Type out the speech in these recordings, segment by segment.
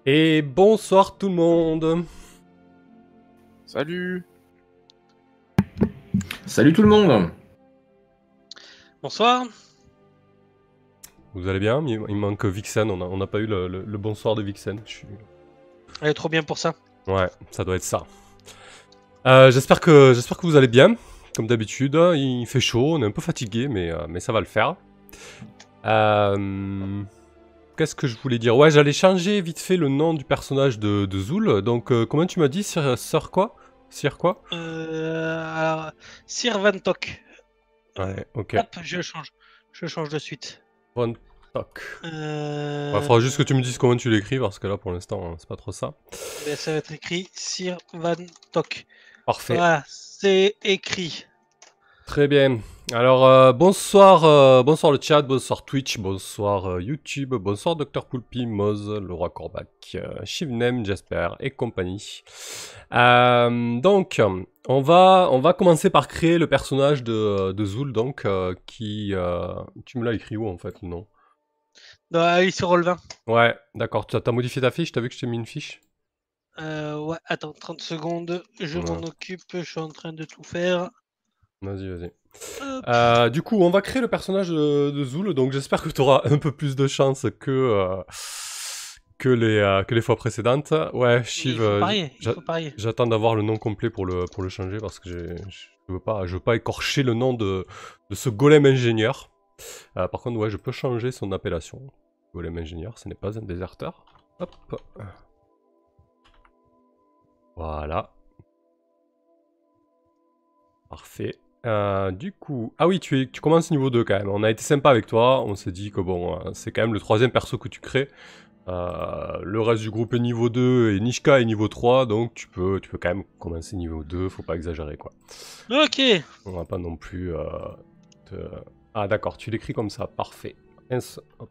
Et bonsoir tout le monde. Salut. Salut tout le monde. Bonsoir. Vous allez bien? Il manque Vixen, on n'a pas eu le bonsoir de Vixen. Elle est trop bien pour ça. Ouais, ça doit être ça. J'espère que vous allez bien. Comme d'habitude, il fait chaud, on est un peu fatigué, mais ça va le faire. Qu'est-ce que je voulais dire? Ouais, j'allais changer vite fait le nom du personnage de Zool. Donc, comment tu m'as dit, Sir quoi? Sir quoi? Alors, Sir Van Tok. Ouais, ok. Hop, je change. Je change de suite. Von Tok. Ouais, faudra juste que tu me dises comment tu l'écris, parce que là, pour l'instant, c'est pas trop ça. Ben, ça va être écrit Sir Van Tok. Parfait. Voilà, c'est écrit. Très bien. Alors, bonsoir, bonsoir le chat, bonsoir Twitch, bonsoir YouTube, bonsoir Dr Poulpi, Moz, le roi Corbac, Shivnem, Jasper et compagnie. Donc, on va commencer par créer le personnage de Zool, donc, qui... tu me l'as écrit où, en fait, non? Dans Alice Roll 20. Ouais, d'accord, t'as modifié ta fiche, t'as vu que je t'ai mis une fiche? Ouais, attends, 30 secondes, je m'en Ouais. occupe, je suis en train de tout faire. Vas-y, vas-y. Hop. Du coup, on va créer le personnage de Zool, donc j'espère que tu auras un peu plus de chance que les fois précédentes. Ouais, Shiv, Il faut parier. j'attends d'avoir le nom complet pour le changer parce que je veux pas écorcher le nom de ce golem ingénieur. Par contre, ouais, je peux changer son appellation. Golem ingénieur, ce n'est pas un déserteur. Hop. Voilà. Parfait. Du coup... Ah oui, tu commences niveau 2 quand même. On a été sympa avec toi. On s'est dit que bon, c'est quand même le troisième perso que tu crées. Le reste du groupe est niveau 2 et Nishka est niveau 3. Donc tu peux quand même commencer niveau 2. Faut pas exagérer quoi. Ok. On va pas non plus... Ah d'accord, tu l'écris comme ça. Parfait. Hop.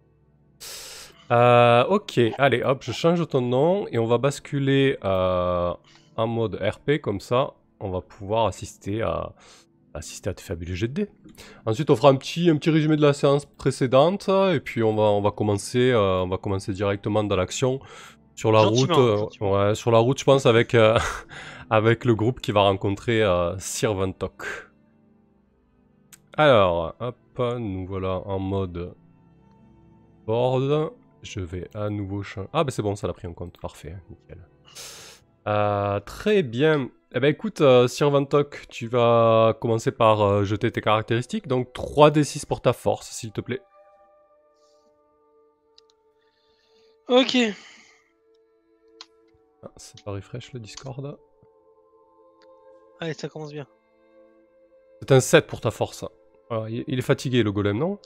Ok, allez, hop, je change ton nom. Et on va basculer en mode RP. Comme ça, on va pouvoir assister à tes fabuleux jets de dés. Ensuite, on fera un petit résumé de la séance précédente, et puis on va commencer directement dans l'action. Sur la route, Gentiment. ouais, sur la route, je pense, avec, avec le groupe qui va rencontrer Sir Van Tok. Alors, hop, nous voilà en mode board. Je vais à nouveau changer. Ah, bah c'est bon, ça l'a pris en compte, parfait, nickel. Très bien. Eh ben écoute, Sir Van Tok, tu vas commencer par jeter tes caractéristiques. Donc 3d6 pour ta force, s'il te plaît. Ok. Ah, c'est pas refresh le Discord. Allez, ça commence bien. C'est un 7 pour ta force. Alors, il est fatigué le golem, non?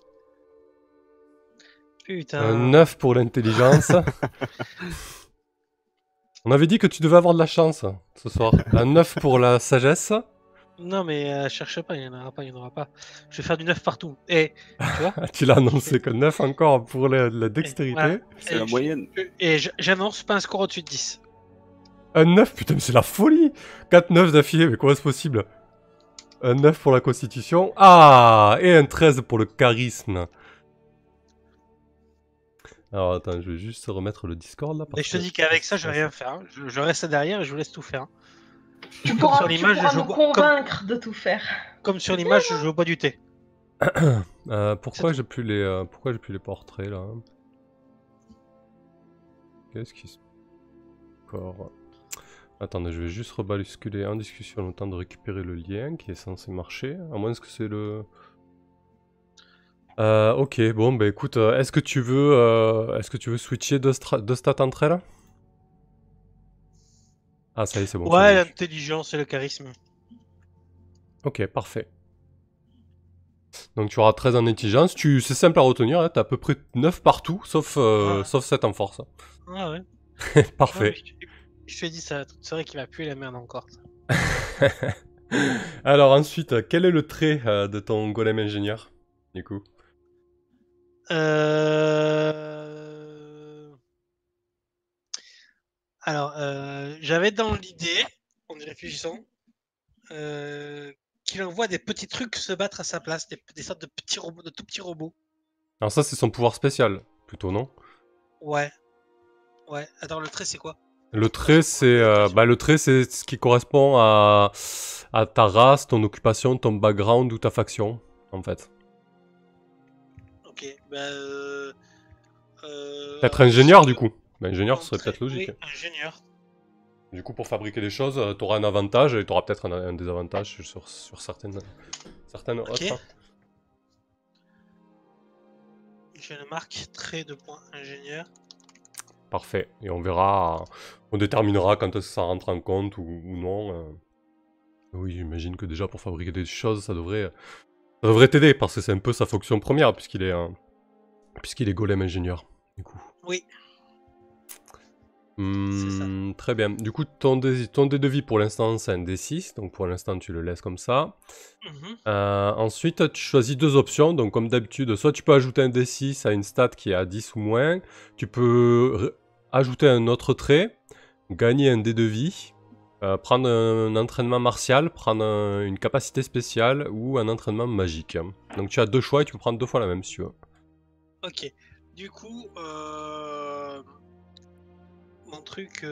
Putain. Un 9 pour l'intelligence. On avait dit que tu devais avoir de la chance ce soir. Un 9 pour la sagesse. Non, mais cherche pas, il n'y en aura pas. Je vais faire du 9 partout. Et, tu vois? Tu l'as annoncé que 9 encore pour la Et dextérité. voilà. C'est la moyenne. Et j'annonce pas un score au-dessus de 10. Un 9, putain, mais c'est la folie! 4 9 d'affilée, mais comment c'est possible? Un 9 pour la constitution. Ah! Et un 13 pour le charisme. Alors attends, je vais juste remettre le Discord là. Et je te dis qu'avec ça, je vais rien faire. Hein. Je reste derrière et je vous laisse tout faire. Hein. Tu pourras sur l'image, me convaincre de tout faire. Comme sur l'image, je bois du thé. Pourquoi j'ai plus les portraits là? Qu'est-ce qui se... Encore... Attendez, je vais juste rebasculer en discussion le temps de récupérer le lien qui est censé marcher. À moins que c'est le... ok, bon, bah écoute, est-ce que tu veux switcher deux stats entre elles? Ah, ça y est, c'est bon. Ouais, l'intelligence et le charisme. Ok, parfait. Donc tu auras 13 en intelligence. C'est simple à retenir, hein, t'as à peu près 9 partout, sauf 7 en force. Ah ouais. Parfait. Ouais, je te dis, ça, c'est vrai qu'il va puer la merde encore. Alors ensuite, quel est le trait de ton golem ingénieur, du coup? Alors, j'avais dans l'idée, en y réfléchissant, qu'il envoie des petits trucs se battre à sa place, des sortes de petits robots, de tout petits robots. Alors ça, c'est son pouvoir spécial, plutôt, non? Ouais. Ouais, attends, le trait c'est quoi? Le trait, c'est le trait, c'est ce qui correspond à ta race, ton occupation, ton background ou ta faction, en fait. Ok, Peut-être ingénieur, du coup. Bah, ingénieur, ce serait entrée, peut-être logique. oui, ingénieur. Du coup, pour fabriquer des choses, tu auras un avantage et tu auras peut-être un désavantage sur certaines Ok. autres. Je le marque, trait de point ingénieur. Parfait. Et on verra, on déterminera quand ça rentre en compte ou non. Oui, j'imagine que déjà pour fabriquer des choses, ça devrait t'aider parce que c'est un peu sa fonction première puisqu'il est golem ingénieur. Du coup. Oui, c'est ça. Très bien. Du coup, ton dé de vie pour l'instant, c'est un D6. Donc pour l'instant, tu le laisses comme ça. Mhm. Ensuite, tu choisis deux options. Donc comme d'habitude, soit tu peux ajouter un D6 à une stat qui est à 10 ou moins. Tu peux ajouter un autre trait, gagner un dé de vie, prendre un entraînement martial, prendre une capacité spéciale ou un entraînement magique. Donc tu as deux choix et tu peux prendre deux fois la même si tu veux. Ok. Du coup, mon truc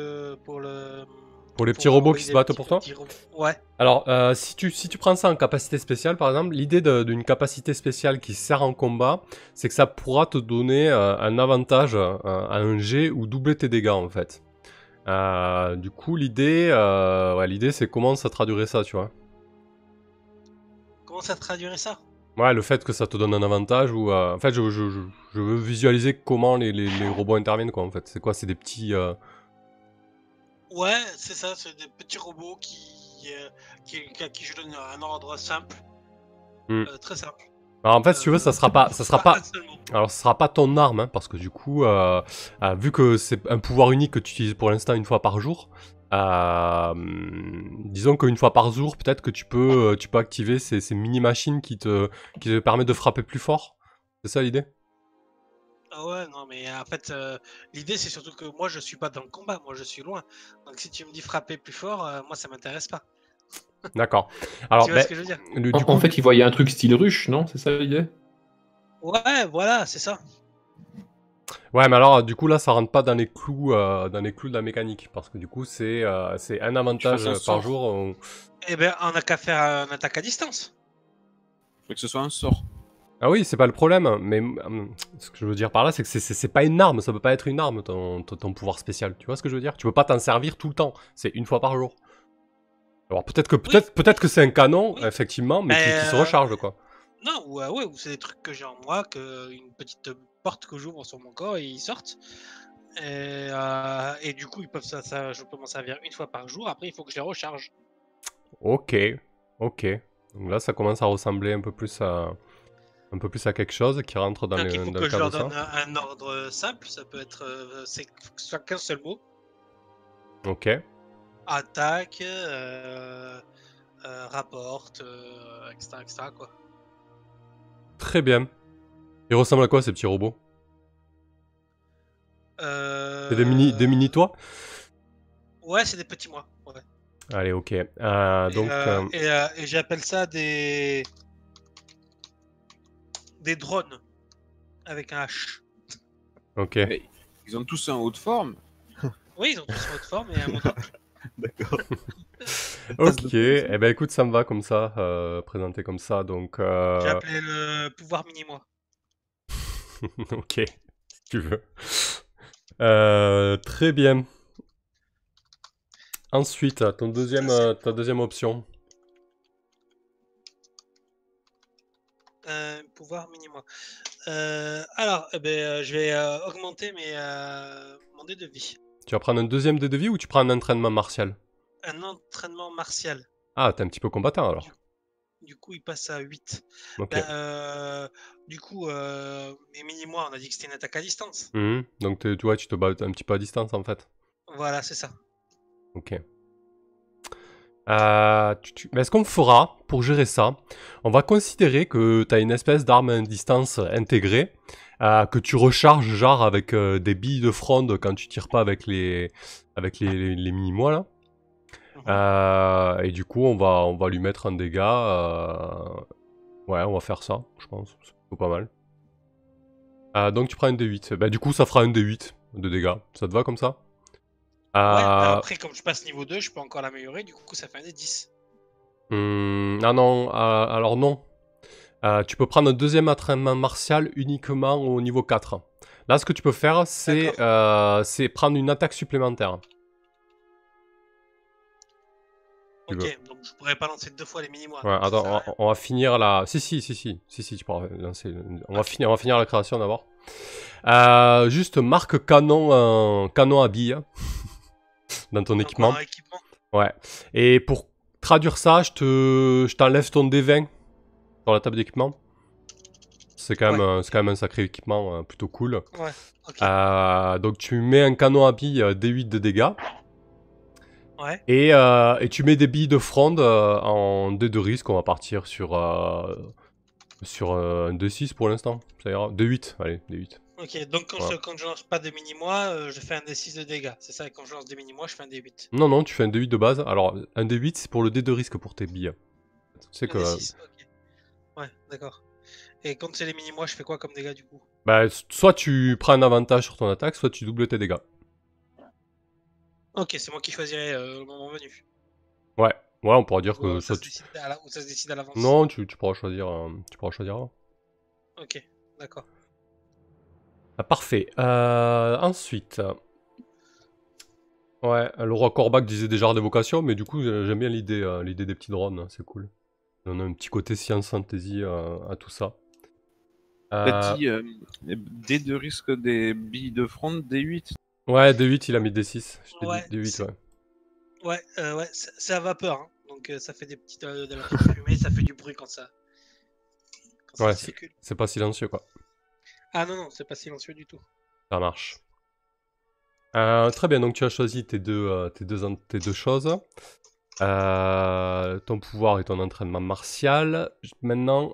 Pour les petits robots qui se envoyer des battent pour toi. petits robots. Ouais. Alors, si tu prends ça en capacité spéciale, par exemple, l'idée d'une capacité spéciale qui sert en combat, c'est que ça pourra te donner un avantage à un jet ou doubler tes dégâts, en fait. Du coup, l'idée, c'est comment ça traduirait ça, tu vois. Comment ça traduirait ça? Ouais, le fait que ça te donne un avantage ou... en fait, je veux visualiser comment les robots interviennent, quoi, en fait. C'est quoi? C'est des petits... Ouais, c'est ça, c'est des petits robots à qui je donne un ordre simple. Très simple. Alors, en fait, si tu veux, ça sera pas... Un seul mot. Alors, ce sera pas ton arme, hein, parce que du coup, vu que c'est un pouvoir unique que tu utilises pour l'instant une fois par jour, disons qu'une fois par jour, peut-être que tu peux activer ces mini-machines qui te permettent de frapper plus fort. C'est ça l'idée? Ah ouais, non, mais en fait, l'idée c'est surtout que moi je suis pas dans le combat, moi je suis loin. Donc si tu me dis frapper plus fort, moi ça m'intéresse pas. D'accord. Alors, Tu vois ce que je veux dire? du En coup, fait, il voyait un truc style ruche, non? C'est ça l'idée? Ouais, voilà, c'est ça. ouais, mais alors, du coup, là, ça rentre pas dans les clous de la mécanique, parce que du coup, c'est un avantage un par sort. jour. Eh ben, on a qu'à faire un attaque à distance. Faut que ce soit un sort. Ah oui, c'est pas le problème, mais ce que je veux dire par là, c'est que c'est pas une arme, ça peut pas être une arme, ton pouvoir spécial. Tu vois ce que je veux dire? Tu peux pas t'en servir tout le temps, c'est une fois par jour. Alors peut-être que c'est un canon, Oui. effectivement, mais Mais, qui se recharge, quoi. Non, ouais, ou c'est des trucs que j'ai en moi, une petite porte que j'ouvre sur mon corps et ils sortent. Et du coup, je peux m'en servir une fois par jour. Après, il faut que je les recharge. Ok. Donc là, ça commence à ressembler un peu plus à quelque chose qui rentre dans Donc, il faut le que je cadre leur de ça. donne un ordre simple. Ça peut être, faut que ce soit qu'un seul mot. Ok. Attaque, rapporte, etc., quoi. Très bien. Ils ressemblent à quoi, ces petits robots? C'est des mini-toits? Ouais, c'est des petits mois. Ouais. Allez, ok. Et j'appelle ça des drones avec un H. Ok. Mais ils ont tous un haut de forme. Oui, ils ont tous une autre forme et un mot d'ordre. D'accord. Ok. Eh ben, écoute, ça me va comme ça, présenté comme ça, donc... J'ai appelé le pouvoir mini-moi. ok, si tu veux. Très bien. Ensuite, ta deuxième option. Pouvoir mini-moi. Alors, je vais augmenter mon dé de vie. Tu vas prendre un deuxième dé de vie ou tu prends un entraînement martial? Un entraînement martial. Ah, t'es un petit peu combattant alors. Du coup, il passe à 8. Ok. Du coup, mais mini-moi, on a dit que c'était une attaque à distance. Donc tu vois, tu te bats un petit peu à distance en fait. Voilà, c'est ça. Ok. Mais ce qu'on fera pour gérer ça, on va considérer que tu as une espèce d'arme à distance intégrée, que tu recharges genre avec des billes de fronde quand tu tires pas avec les mini-mois là. Et du coup, on va lui mettre un dégât. Ouais, on va faire ça, je pense. C'est pas mal. Donc tu prends un D8. Bah, du coup, ça fera un D8. de dégâts. Ça te va comme ça? Ouais, après, comme je passe niveau 2, je peux encore l'améliorer, du coup, ça fait un des 10. Ah non, alors non. Tu peux prendre un deuxième entraînement martial uniquement au niveau 4. Là, ce que tu peux faire, c'est prendre une attaque supplémentaire. Tu veux. Ok, donc je pourrais pas lancer 2 fois les mini-mois. Ouais, attends, on va finir la... Si, tu pourras lancer... On va finir la création d'abord. Juste marque canon à billes dans ton équipement. Ouais. Et pour traduire ça, je t'enlève ton D20 sur la table d'équipement. C'est quand même un sacré équipement plutôt cool. Ouais, ok. Donc tu mets un canon à billes D8 de dégâts. Ouais. Et tu mets des billes de fronde en D de risque. On va partir sur un D6 pour l'instant. Ça ira. D8, allez, D8. Ok, donc quand je lance pas de mini-mois, je fais un D6 de dégâts. C'est ça, et quand je lance des mini-mois, je fais un D8. Non, tu fais un D8 de base. Alors, un D8, c'est pour le D de risque pour tes billes. Tu sais que... D6, ok. Ouais, d'accord. Et quand c'est les mini-mois, je fais quoi comme dégâts du coup? Bah, soit tu prends un avantage sur ton attaque, soit tu doubles tes dégâts. Ok, c'est moi qui choisirai le moment venu. Ouais, on pourra dire que... Ou ça se décide à l'avance. Non, tu pourras choisir avant. Ok, d'accord. Parfait. Ensuite... Ouais, le roi Corbac disait déjà art d'évocation, mais du coup, j'aime bien l'idée des petits drones, c'est cool. On a un petit côté science fantasy à tout ça. T'as dit D de risque des billes de fronde, D8. Ouais, D8, il a mis D6. Je t'ai Ouais, dit D8, ouais. Ouais, c'est à vapeur, hein. Donc ça fait des petites de la petite fumée, ça fait du bruit quand ça circule. C'est pas silencieux, quoi. Ah non, c'est pas silencieux du tout. Ça marche. Très bien, donc tu as choisi tes deux choses. Ton pouvoir et ton entraînement martial. Maintenant,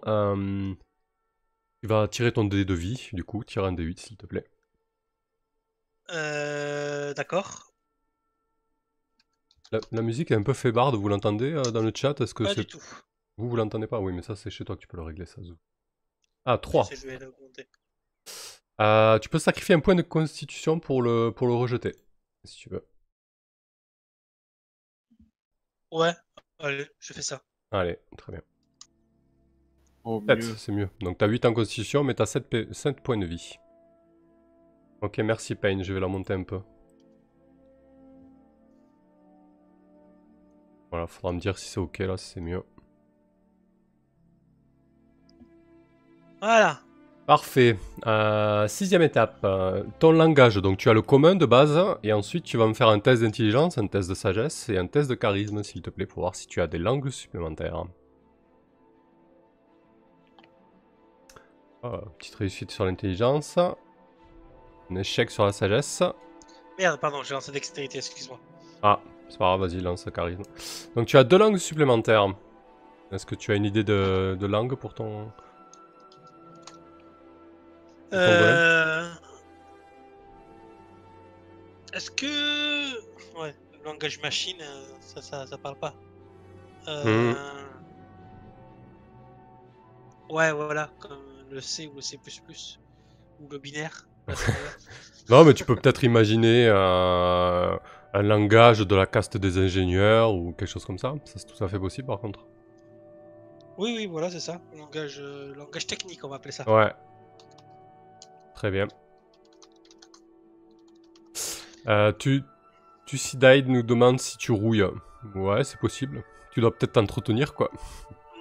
tu vas tirer ton dé de vie, du coup. Tire un D8, s'il te plaît. D'accord. La musique est un peu faiblarde, vous l'entendez dans le chat? Est-ce que Pas du tout. Vous l'entendez pas? Oui, mais ça, c'est chez toi que tu peux le régler, ça. Ah, 3. Je vais l'augmenter. Tu peux sacrifier un point de constitution pour le rejeter, si tu veux. Ouais, allez, je fais ça. Allez, très bien. Oh, 7, mieux. c'est mieux. Donc t'as 8 en constitution, mais t'as 7 points de vie. Ok, merci Pain, je vais la monter un peu. Voilà, faudra me dire si c'est ok là, si c'est mieux. Voilà. Parfait. 6ème étape. Ton langage, donc tu as le commun de base, et ensuite tu vas me faire un test d'intelligence, un test de sagesse et un test de charisme, s'il te plaît, pour voir si tu as des langues supplémentaires. Petite réussite sur l'intelligence. Un échec sur la sagesse. Merde, pardon, j'ai lancé dextérité, excuse-moi. Ah, c'est pas grave, vas-y, lance le charisme. Donc tu as 2 langues supplémentaires. Est-ce que tu as une idée de langue pour ton... Est-ce que... Ouais, le langage machine, ça parle pas. Ouais, voilà, comme le C ou le C++, ou le binaire. Non, mais tu peux peut-être imaginer un langage de la caste des ingénieurs ou quelque chose comme ça. Ça, c'est tout à fait possible, par contre. Oui, voilà, c'est ça. Langage technique, on va appeler ça. Ouais. Très bien. Tucidide nous demande si tu rouilles. Ouais, c'est possible. Tu dois peut-être t'entretenir, quoi.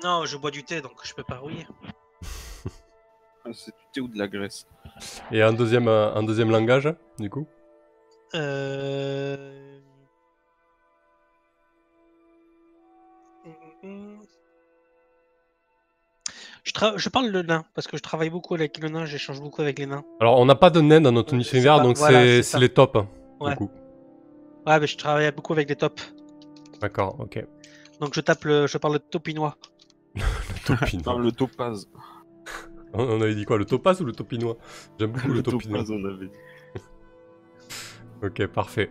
Non, je bois du thé, donc je peux pas rouiller. C'est du thé ou de la graisse. Et un deuxième langage, du coup? Je parle le nain, parce que je travaille beaucoup avec le nain, j'échange beaucoup avec les nains. Alors, on n'a pas de nains dans notre univers, donc voilà, c'est les tops, ouais. Du coup. Ouais, mais je travaille beaucoup avec les tops. D'accord, ok. Donc je parle le topinois. Le topinois. Non, le topaz. On avait dit quoi, le topaz ou le topinois? J'aime beaucoup le topinois. Topaz, on avait. Ok, parfait.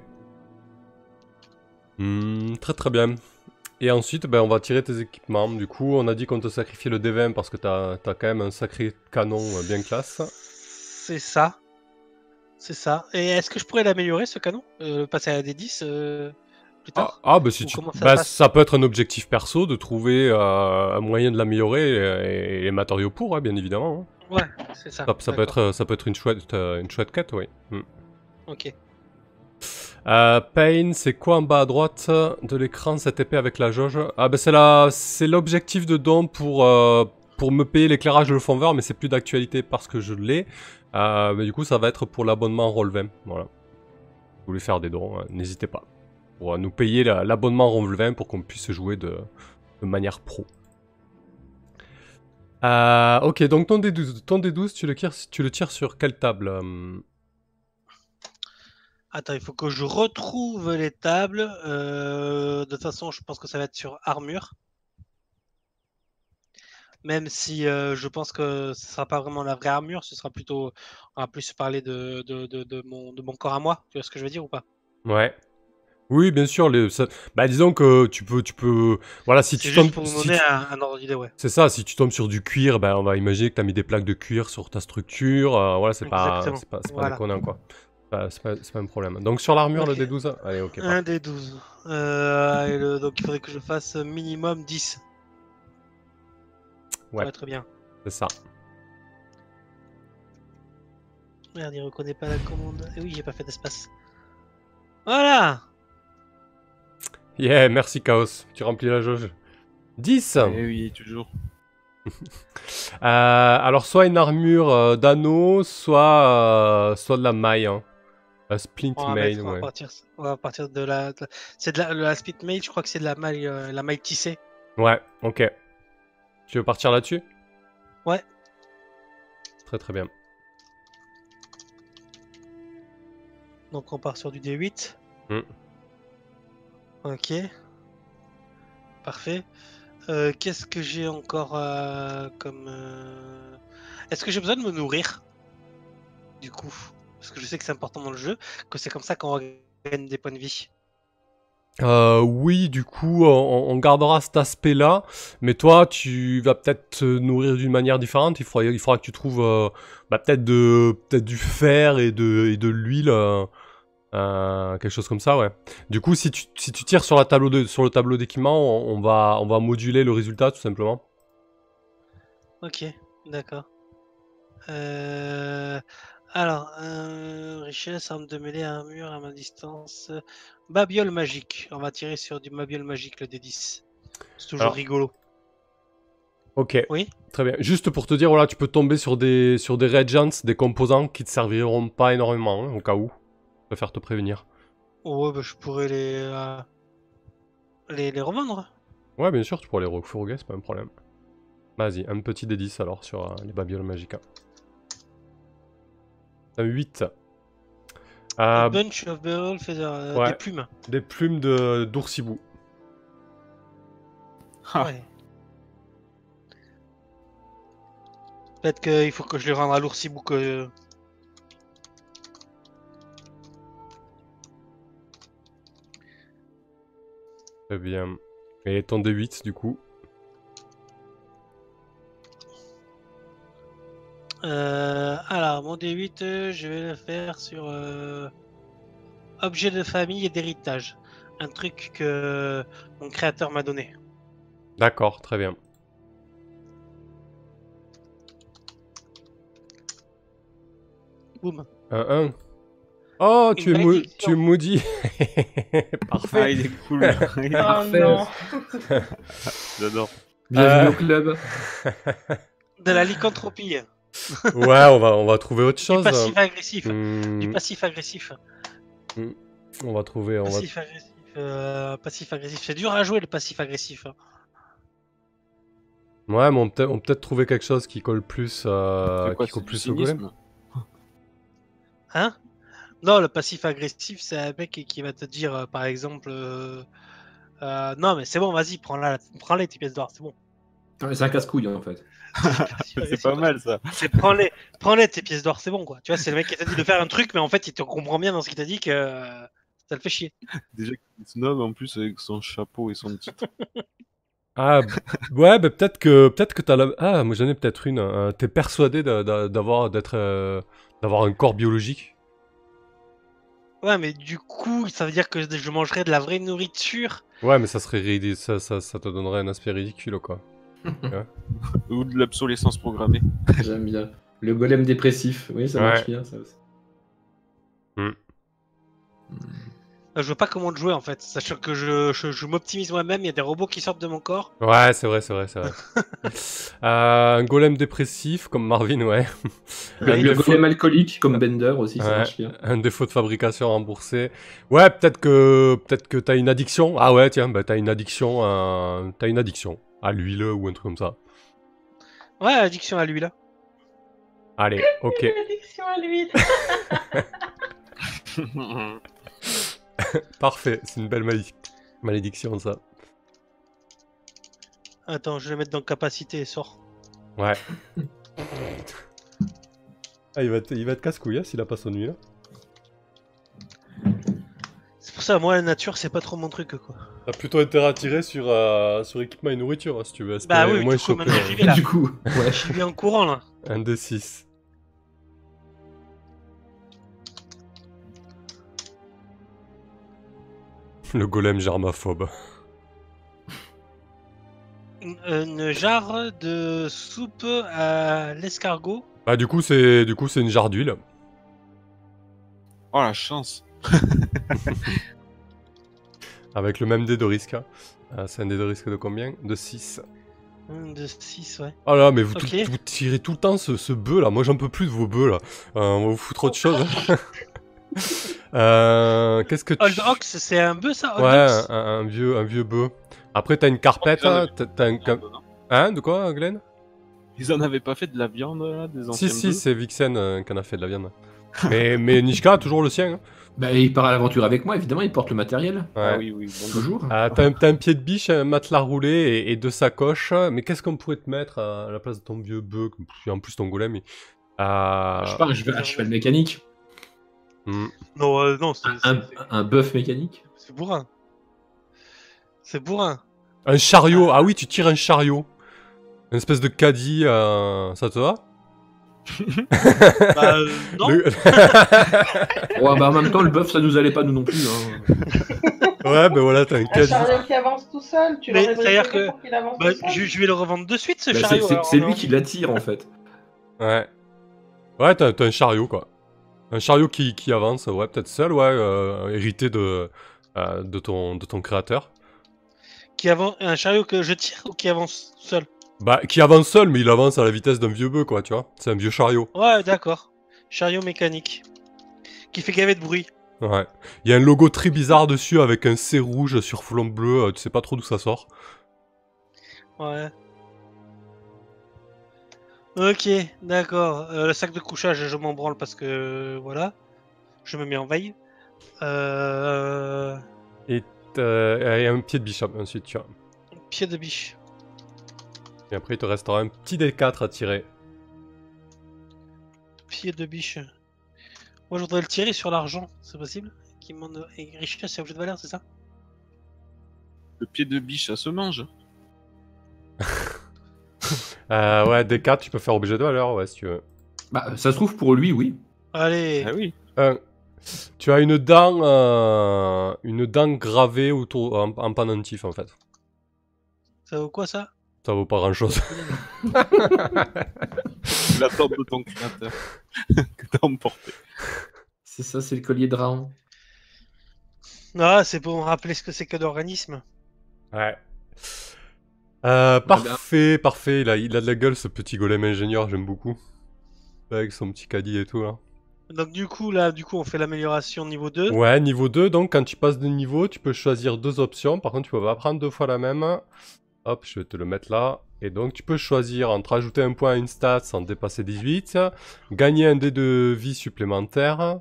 Très bien. Et ensuite, on va tirer tes équipements. Du coup, on a dit qu'on te sacrifiait le D20 parce que t'as quand même un sacré canon bien classe. C'est ça. C'est ça. Et est-ce que je pourrais l'améliorer, ce canon? Passer à des 10 plus tard? Bah si Ou tu... comment ça se Bah, passe? ça peut être un objectif perso de trouver un moyen de l'améliorer et les matériaux pour, bien évidemment. Ouais, c'est ça. Ça peut être une chouette quête, oui. Ok. Pain, c'est quoi en bas à droite de l'écran, cette épée avec la jauge? Ah bah c'est l'objectif de don pour me payer l'éclairage de le fond vert, mais c'est plus d'actualité parce que je l'ai. Mais du coup, ça va être pour l'abonnement Roll20. Voilà. Si vous voulez faire des dons, n'hésitez pas. Pour nous payer l'abonnement Roll20 pour qu'on puisse jouer de manière pro. Ok, donc ton D12, tu le tires sur quelle table? Attends, il faut que je retrouve les tables. De toute façon, je pense que ça va être sur armure. Même si je pense que ce sera pas vraiment la vraie armure, ce sera plutôt... On va plus parler de mon corps à moi. Tu vois ce que je veux dire ou pas? Ouais. Oui, bien sûr. Bah, disons que tu peux... Voilà, si C'est tu juste tombes... pour vous si donner tu- un ordre d'idée, ouais. C'est ça, si tu tombes sur du cuir, ben on va imaginer que tu as mis des plaques de cuir sur ta structure. Voilà, Exactement. c'est pas Voilà. déconnant, quoi. C'est pas un problème. Donc sur l'armure, Ok. le D12, allez, ok. Un des 12. Donc il faudrait que je fasse minimum 10. Ouais, Ouais, très bien. c'est ça. Merde, il reconnaît pas la commande. Et oui, j'ai pas fait d'espace. Voilà! Yeah, merci Chaos. Tu remplis la jauge. 10. Eh oui, toujours. Alors soit une armure d'anneau, soit de la maille. Hein. La splint mail, ouais. On va partir de la... C'est de la split mail, je crois que c'est de la maille tissée. Ouais, ok. Tu veux partir là-dessus? Ouais. Très très bien. Donc on part sur du D8. Ok. Parfait. Qu'est-ce que j'ai encore comme... Est-ce que j'ai besoin de me nourrir? Du coup. Parce que je sais que c'est important dans le jeu, que c'est comme ça qu'on gagne des points de vie. Oui, du coup, on gardera cet aspect-là, mais toi, tu vas peut-être te nourrir d'une manière différente. Il faudra que tu trouves peut-être du fer et de l'huile, quelque chose comme ça, ouais. Du coup, si tu tires sur le tableau d'équipement, on va moduler le résultat tout simplement. Ok, d'accord. Alors, richesse, arme de mêlée, armure, arme à distance. Babiole magique. On va tirer sur du babiole magique, le D10. C'est toujours rigolo. Ok, oui. Très bien. Juste pour te dire, voilà, tu peux tomber sur des reagents, des composants qui te serviront pas énormément, hein, au cas où. Je préfère te prévenir. Ouais, bah, je pourrais les revendre. Ouais, bien sûr, tu pourras les refourguer, c'est pas un problème. Vas-y, un petit D10 alors sur les babioles magiques. Un 8. A bunch of barrel feather, ouais, des plumes. Des plumes d'oursibou. Ouais. Peut-être qu'il faut que je les rende à l'oursibou que... Très bien. Et ton D8 du coup. Alors, mon D8, je vais le faire sur objet de famille et d'héritage. Un truc que mon créateur m'a donné. D'accord, très bien. Boum. Un 1. Oh, tu es maudit. Parfait. Ah, il est cool. Il est Oh parfait. non. J'adore. Bienvenue au club. De la lycanthropie. Ouais, on va trouver autre Du chose. passif agressif. Hmm, Du passif agressif. on va trouver. Passif agressif. Passif agressif. C'est dur à jouer le passif agressif. Ouais, mais on peut peut-être trouver quelque chose qui colle plus, C'est quoi, qui colle c'est plus du au golem. cynisme? Hein? Non, le passif agressif, c'est un mec qui va te dire, par exemple, non mais c'est bon, vas-y, prends-les tes pièces d'or, c'est bon. Non, mais c'est un casse-couille en fait. C'est pas mal ça. C'est prends-les tes pièces d'or, c'est bon quoi. Tu vois, c'est le mec qui t'a dit de faire un truc, mais en fait, il te comprend bien dans ce qu'il t'a dit que ça le fait chier. Déjà qu'il se nomme en plus avec son chapeau et son titre. Ah, ouais, bah peut-être que t'as la... Ah, moi j'en ai peut-être une. T'es persuadé d'avoir un corps biologique. Ouais, mais du coup, ça veut dire que je mangerais de la vraie nourriture. Ouais, mais ça serait ça te donnerait un aspect ridicule, quoi. Ou de l'obsolescence programmée. J'aime bien. Le golem dépressif. Oui, ça marche Ouais. bien, ça aussi. Je vois pas comment le jouer en fait, sachant que je m'optimise moi-même, il y a des robots qui sortent de mon corps. Ouais, c'est vrai. Un golem dépressif, comme Marvin, ouais. Le défaut- golem alcoolique, comme Bender aussi, ça Ouais, marche bien. un défaut de fabrication remboursé. Ouais, peut-être que t'as une addiction. Ah ouais, tiens, bah t'as une addiction à l'huile ou un truc comme ça. Ouais, addiction à lui là. Allez, ok. L'addiction à l'huile. Parfait, c'est une belle malédiction, ça. Attends, je vais le mettre dans capacité et sort. Ouais. Ah, il va être casse-couille, hein, s'il a pas son huile. C'est pour ça, moi la nature c'est pas trop mon truc quoi. T'as plutôt intérêt à tirer sur équipement et nourriture, hein, si tu veux. Bah oui, au moins du coup choper maintenant j'y vais là. Du coup, ouais. J'y vais en courant là. un D6. Le golem germaphobe. Une jarre de soupe à l'escargot. Ah, du coup, c'est une jarre d'huile. Oh la chance. Avec le même dé de risque. Hein. C'est un dé de risque de combien? De 6. De 6, ouais. Ah là, mais vous, Ok. vous tirez tout le temps ce bœuf là. Moi, j'en peux plus de vos bœufs là. On va vous foutre autre chose. Qu'est-ce que tu... Old Ox, c'est un bœuf ça, Old Ouais, Ox un vieux bœuf. Après, t'as une carpette. Hein, t'as un... Hein, de quoi, Glenn? Ils en avaient pas fait de la viande, là, des anciens Si, bœufs c'est Vixen qui en a fait de la viande. mais Nishka a toujours le sien. Hein. Bah, il part à l'aventure avec moi, évidemment, il porte le matériel. Ouais. Ah oui, oui. Bon, Toujours. T'as un pied de biche, un matelas roulé et deux sacoches. Mais qu'est-ce qu'on pourrait te mettre à la place de ton vieux bœuf? En plus, ton golem. Je sais pas, je vais à cheval mécanique. Non, non, Un bœuf mécanique. c'est bourrin. C'est bourrin. Un chariot. Ah oui, tu tires un chariot. Une espèce de caddie. Ça te va? Bah, non. Ouais, bah en même temps, le bœuf, ça nous allait pas, nous non plus. Hein. Ouais, ben voilà, t'as un Un caddie. chariot qui avance tout seul, tu Mais l'aurais c'est-à-dire bricolé que- pour qu'il avance Bah, tout seul. je vais le revendre de suite ce Bah, chariot. alors, c'est non. lui qui l'attire, en fait. Ouais. Ouais, t'as un chariot, quoi. Un chariot qui avance, ouais, peut-être seul, ouais, hérité de ton créateur. Qui avance, un chariot que je tire ou qui avance seul? Bah, qui avance seul, mais il avance à la vitesse d'un vieux bœuf, quoi, tu vois. C'est un vieux chariot. Ouais, d'accord. Chariot mécanique. Qui fait gaver de bruit. Ouais. Il y a un logo très bizarre dessus avec un C rouge sur fond bleu, tu sais pas trop d'où ça sort. Ouais. Ok, d'accord. Le sac de couchage, je m'en branle parce que voilà. Je me mets en veille. Et un pied de biche ensuite, tu vois. Pied de biche. Et après, il te restera un petit D4 à tirer. Pied de biche. Moi, je voudrais le tirer sur l'argent, c'est possible? Qui demande richesse, c'est objet de valeur, c'est ça? Le pied de biche, ça se mange. Ouais, D4, tu peux faire objet de valeur, ouais, si tu veux. Bah, ça se trouve pour lui, oui. Allez. Ah oui. Tu as une dent gravée autour, en pendentif, en fait. Ça vaut quoi ça? Ça vaut pas grand-chose. La tente de ton créateur que t'as emporté. C'est ça, c'est le collier de Raon. Ah, c'est pour me rappeler ce que c'est que d'organisme. Ouais. Parfait. Il a de la gueule, ce petit golem ingénieur, j'aime beaucoup. Avec son petit caddie et tout, là. Donc du coup, on fait l'amélioration niveau 2. Ouais, niveau 2, donc quand tu passes de niveau, tu peux choisir deux options. Par contre, tu peux pas prendre deux fois la même. Hop, je vais te le mettre là. Et donc, tu peux choisir entre ajouter un point à une stat sans dépasser 18, gagner un dé de vie supplémentaire,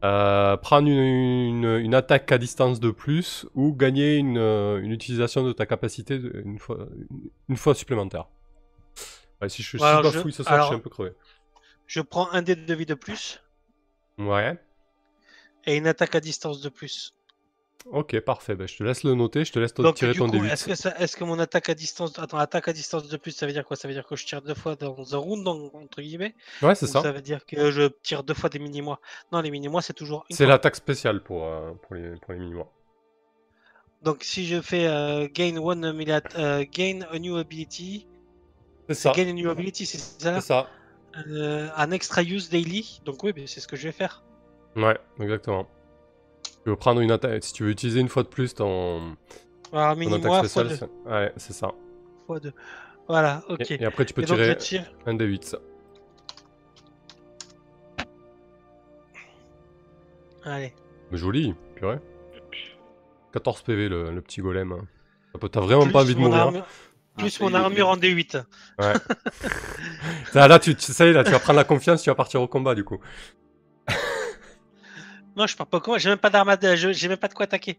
prendre une attaque à distance de plus, ou gagner une utilisation de ta capacité une fois supplémentaire. Ouais, si je suis Alors, bafouille ce soir, je suis un peu crevé. Je prends un dé de vie de plus Ouais. et une attaque à distance de plus. Ok, parfait. Ben, je te laisse le noter, je te laisse Donc, tirer du ton coup, D8. est-ce que mon attaque à distance. Attends, attaque à distance de plus, ça veut dire quoi? Ça veut dire que je tire 2 fois dans un round, entre guillemets? Ouais, c'est Ou ça. ça veut dire que je tire 2 fois des mini-mois? Non, les mini-mois, c'est toujours une C'est fois. l'attaque spéciale pour les mini-mois. Donc, si je fais gain a new ability, C'est c'est ça, gain a new ability, c'est ça? c'est ça. Un extra use daily. Donc, oui, c'est ce que je vais faire. Ouais, exactement. Tu veux prendre une attaque, si tu veux utiliser une fois de plus ton Alors, attaque mini-mois fois spéciale, 2. ouais, c'est ça. Fois 2. Voilà, ok. Et après, tu peux Et donc, je tirer tire. un D8, ça. Allez. Mais joli, purée. 14 PV, le petit golem. T'as vraiment pas envie de mon mourir. armure, plus ça mon y est, armure en D8. Ouais. Là, ça y est, là, tu vas prendre la confiance, tu vas partir au combat, du coup. Non, je pars pas comment. J'ai même pas d'arme j'ai même pas de quoi attaquer.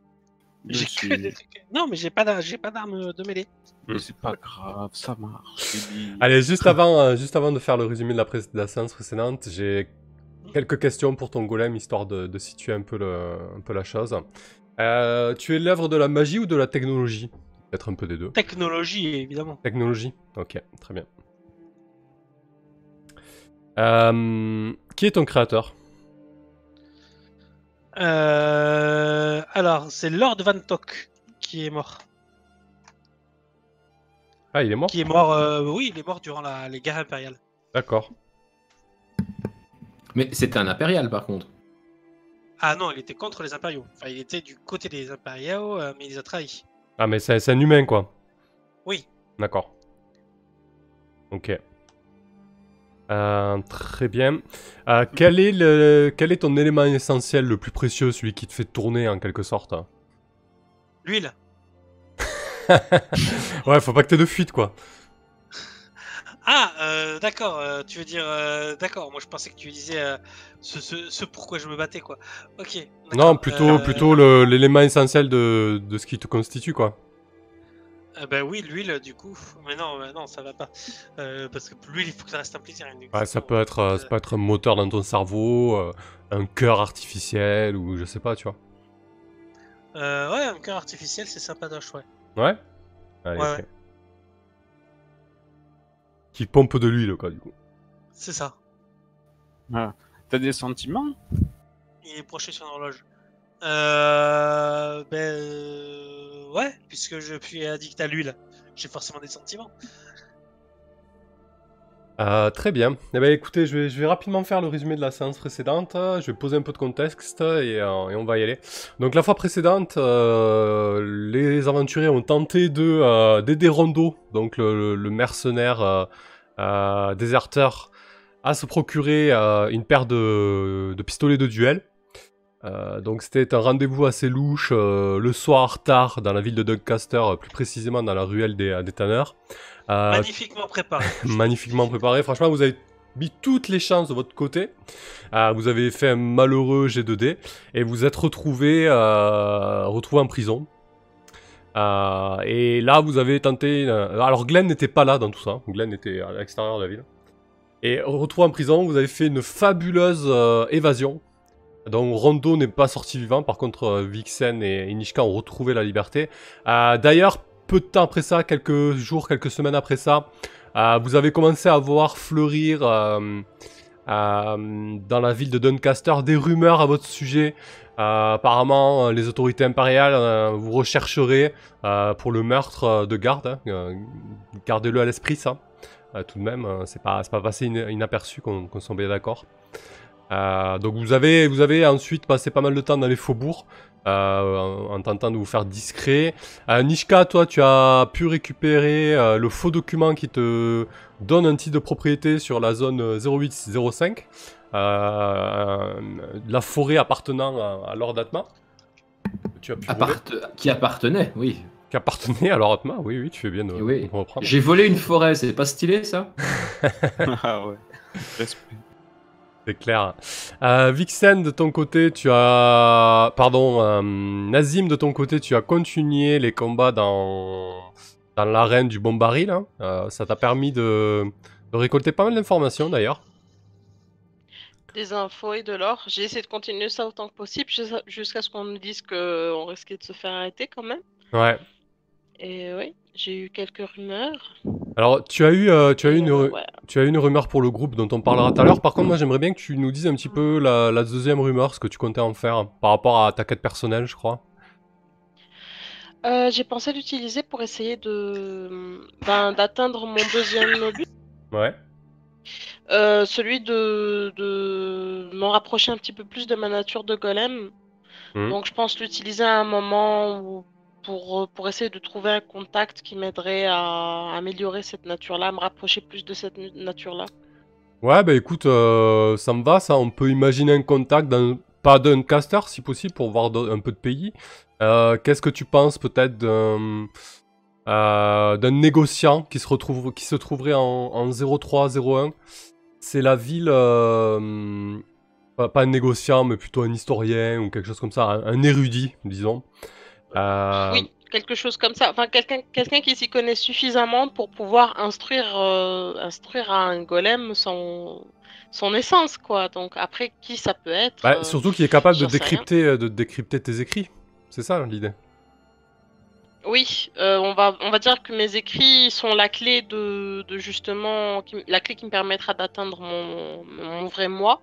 J'ai que Monsieur, des trucs. Non, mais j'ai pas d'arme de mêlée. mais c'est pas grave, ça marche. Lily. Allez, juste avant de faire le résumé de la séance précédente, j'ai quelques questions pour ton golem, histoire de situer un peu la chose. Tu es l'œuvre de la magie ou de la technologie? Peut-être un peu des deux. Technologie, évidemment. Technologie. Ok, très bien. Qui est ton créateur? Alors, c'est Lord Van Tok qui est mort. Ah, il est mort? Qui est mort, oui, il est mort durant les guerres impériales. D'accord. Mais c'était un impérial par contre. Ah non, il était contre les impériaux. Enfin, il était du côté des impériaux, mais il les a trahis. Ah, mais c'est un humain, quoi. Oui. D'accord. Ok. Très bien. Quel est ton élément essentiel le plus précieux, celui qui te fait tourner en quelque sorte? L'huile. Ouais, faut pas que t'aies de fuite, quoi. Ah, d'accord, tu veux dire... d'accord, moi je pensais que tu disais ce pourquoi je me battais, quoi. Ok. Non, d'accord, plutôt l'élément essentiel de ce qui te constitue, quoi. Ben oui, l'huile, du coup. Mais non, ça va pas. Parce que l'huile, il faut que ça reste un plaisir. Ouais, ça peut être un moteur dans ton cerveau, un cœur artificiel, ou je sais pas, tu vois. Ouais, un cœur artificiel, c'est sympatoche, ouais. Ouais? Allez, Ouais, ok. ouais. Qui pompe de l'huile, quoi, du coup. C'est ça. Voilà. T'as des sentiments? Il est proché sur l'horloge. Ouais, puisque je suis addict à l'huile, j'ai forcément des sentiments. Très bien. Eh ben, écoutez, je vais rapidement faire le résumé de la séance précédente. Je vais poser un peu de contexte et on va y aller. Donc la fois précédente, les aventuriers ont tenté d'aider Rondo, donc le mercenaire déserteur, à se procurer une paire de pistolets de duel. Donc c'était un rendez-vous assez louche le soir tard dans la ville de Doncaster, plus précisément dans la ruelle des tanneurs. Magnifiquement préparé. Magnifiquement préparé. Franchement, vous avez mis toutes les chances de votre côté. Vous avez fait un malheureux G2D et vous êtes retrouvé en prison. Et là, vous avez tenté... alors, Glenn n'était pas là dans tout ça. Glenn était à l'extérieur de la ville. Et retrouvé en prison, vous avez fait une fabuleuse évasion. Donc Rondo n'est pas sorti vivant. Par contre, Vixen et Nishka ont retrouvé la liberté. D'ailleurs, peu de temps après ça, quelques jours, quelques semaines après ça, vous avez commencé à voir fleurir dans la ville de Doncaster des rumeurs à votre sujet. Apparemment, les autorités impériales vous rechercheraient pour le meurtre de garde. Gardez-le à l'esprit, ça. Tout de même, c'est pas passé inaperçu, qu'on soit bien d'accord. Donc vous avez ensuite passé pas mal de temps dans les faubourgs. En tentant de vous faire discret. Nishka, toi, tu as pu récupérer le faux document qui te donne un titre de propriété sur la zone 0805, la forêt appartenant à Lord Atma. Tu as pu Qui appartenait, oui. Qui appartenait à Lord Atma, oui, tu fais bien de Oui. reprendre. J'ai volé une forêt, c'est pas stylé ça? Ah ouais. Respect. C'est clair. Vixen, de ton côté, Nazim, de ton côté, tu as continué les combats dans l'arène du bon baril. Hein. Ça t'a permis de récolter pas mal d'informations, d'ailleurs. des infos et de l'or. J'ai essayé de continuer ça autant que possible jusqu'à ce qu'on nous dise qu'on risquait de se faire arrêter quand même. Ouais. Et oui, j'ai eu quelques rumeurs. Alors, tu as eu Ouais. tu as une rumeur pour le groupe dont on parlera tout à l'heure. Par contre, moi, j'aimerais bien que tu nous dises un petit peu la deuxième rumeur, ce que tu comptais en faire par rapport à ta quête personnelle, je crois. J'ai pensé l'utiliser pour essayer d'atteindre mon deuxième but. Ouais. Celui de m'en rapprocher un petit peu plus de ma nature de golem. Mhm. Donc je pense l'utiliser à un moment pour essayer de trouver un contact qui m'aiderait à améliorer cette nature-là, à me rapprocher plus de cette nature-là. Ouais, bah écoute, ça me va, ça. On peut imaginer un contact, pas d'un caster, si possible, pour voir un peu de pays. Qu'est-ce que tu penses peut-être d'un négociant qui se trouverait en 03-01? C'est la ville, pas un négociant, mais plutôt un historien ou quelque chose comme ça, un érudit, disons. Oui, quelque chose comme ça. Enfin, quelqu'un qui s'y connaît suffisamment pour pouvoir instruire à un golem son essence, quoi. Donc après, qui ça peut être Bah, surtout qui est capable de j'en sais rien. décrypter tes écrits. C'est ça l'idée. Oui, on va dire que mes écrits sont la clé de justement, la clé qui me permettra d'atteindre mon vrai moi,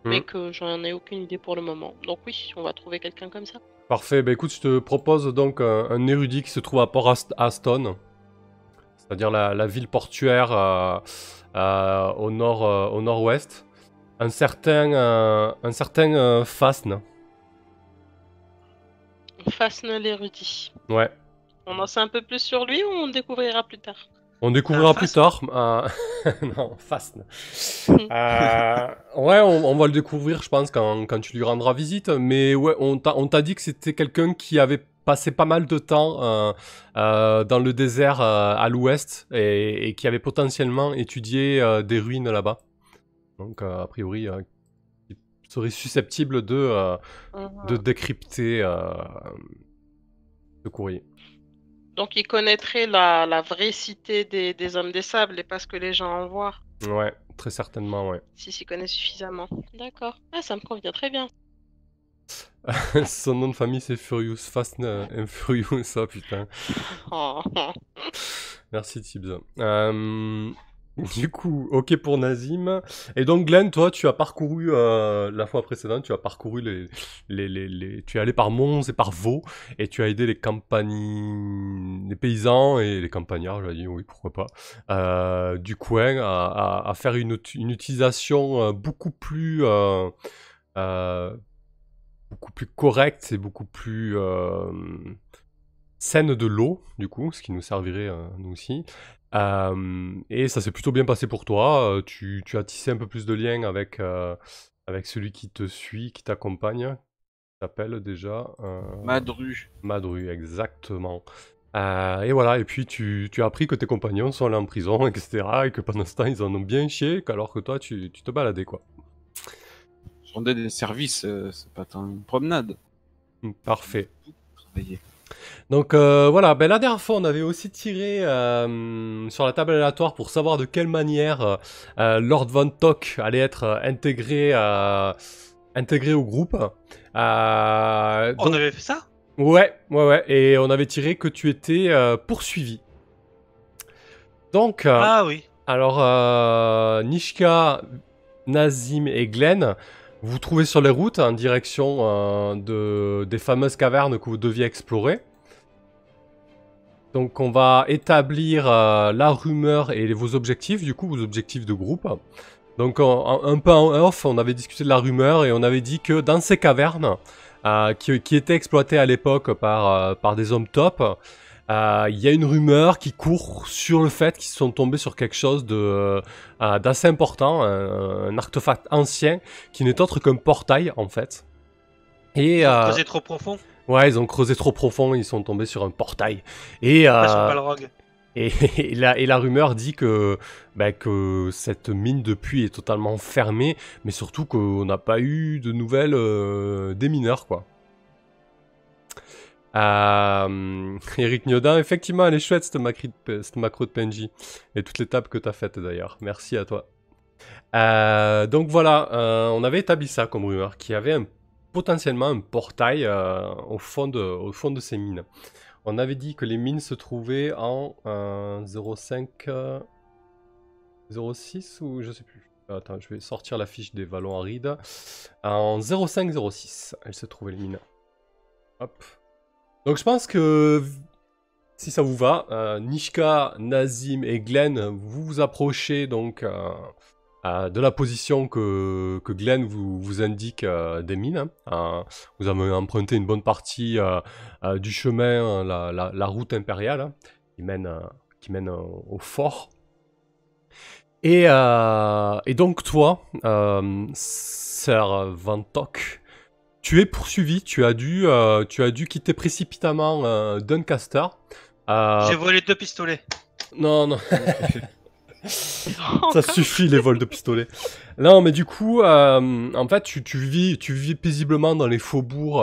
mais Mhm. que j'en ai aucune idée pour le moment. Donc oui, on va trouver quelqu'un comme ça. Parfait, bah écoute, je te propose donc un érudit qui se trouve à Port Aston, c'est-à-dire la ville portuaire au nord-ouest. Un certain Fasn. Fasne l'érudit. Ouais. On en sait un peu plus sur lui ou on découvrira plus tard? On découvrira plus tard. Non, Fasn. Ouais, on va le découvrir, je pense, quand tu lui rendras visite. Mais ouais, on t'a dit que c'était quelqu'un qui avait passé pas mal de temps dans le désert à l'ouest et qui avait potentiellement étudié des ruines là-bas. Donc, a priori, il serait susceptible de décrypter ce courrier. Donc il connaîtrait la vraie cité des hommes des sables et pas ce que les gens en voient, Ouais, très certainement, ouais. s'il s'y connaît suffisamment. D'accord. Ah, ça me convient très bien. Son nom de famille c'est Furious, Fast and Furious, ça putain. Oh. Merci Tibbs. Du coup, ok pour Nazim. Et donc Glenn, toi tu as parcouru la fois précédente, tu as parcouru tu es allé par Mons et par Vaux et tu as aidé les les paysans et les campagnards, j'allais dire, oui pourquoi pas, du coin à faire une utilisation beaucoup plus correcte et beaucoup plus saine de l'eau, du coup, ce qui nous servirait nous aussi. Et ça s'est plutôt bien passé pour toi. Tu as tissé un peu plus de liens avec celui qui te suit, qui t'accompagne. Qui s'appelle déjà Madru. Madru, exactement. Et voilà, et puis tu as appris que tes compagnons sont allés en prison, etc. Et que pendant ce temps, ils en ont bien chié, alors que toi, tu te baladais, quoi. Je rendais des services, c'est pas tant une promenade. Parfait. Travailler. Donc voilà, ben, la dernière fois on avait aussi tiré sur la table aléatoire pour savoir de quelle manière Lord Von Tock allait être intégré au groupe. On avait fait ça? Ouais, et on avait tiré que tu étais poursuivi. Donc, Ah oui. alors Nishka, Nazim et Glenn, vous vous trouvez sur les routes en direction des fameuses cavernes que vous deviez explorer. Donc on va établir la rumeur et vos objectifs, du coup vos objectifs de groupe. Donc un peu en off, on avait discuté de la rumeur et on avait dit que dans ces cavernes, qui étaient exploitées à l'époque par des hommes top, il y a une rumeur qui court sur le fait qu'ils sont tombés sur quelque chose d'assez important, un artefact ancien qui n'est autre qu'un portail en fait. Et Ils ont creusé trop profond. ouais, ils ont creusé trop profond, ils sont tombés sur un portail. Et Pas sur Balrog. et la rumeur dit que cette mine depuis est totalement fermée, mais surtout qu'on n'a pas eu de nouvelles des mineurs, quoi. Eric Niodin, effectivement, elle est chouette cette macro de PNJ. Et toutes les tables que t'as faites d'ailleurs. Merci à toi. Donc voilà, on avait établi ça comme rumeur, qu'il y avait potentiellement un portail au fond de ces mines. On avait dit que les mines se trouvaient en 05, 06 ou je sais plus. Attends, je vais sortir la fiche des vallons arides. En 05-06, elles se trouvaient les mines. Hop. Donc je pense que, si ça vous va, Nishka, Nazim et Glenn, vous vous approchez donc de la position que Glenn vous indique des mines. Vous avez emprunté une bonne partie du chemin, la route impériale, qui mène au fort. Et donc toi, Sir Vantok, tu es poursuivi, tu as dû quitter précipitamment Doncaster. J'ai volé 2 pistolets. Non. Ça suffit les vols de pistolets. Non, mais du coup, en fait, tu vis paisiblement dans les faubourgs,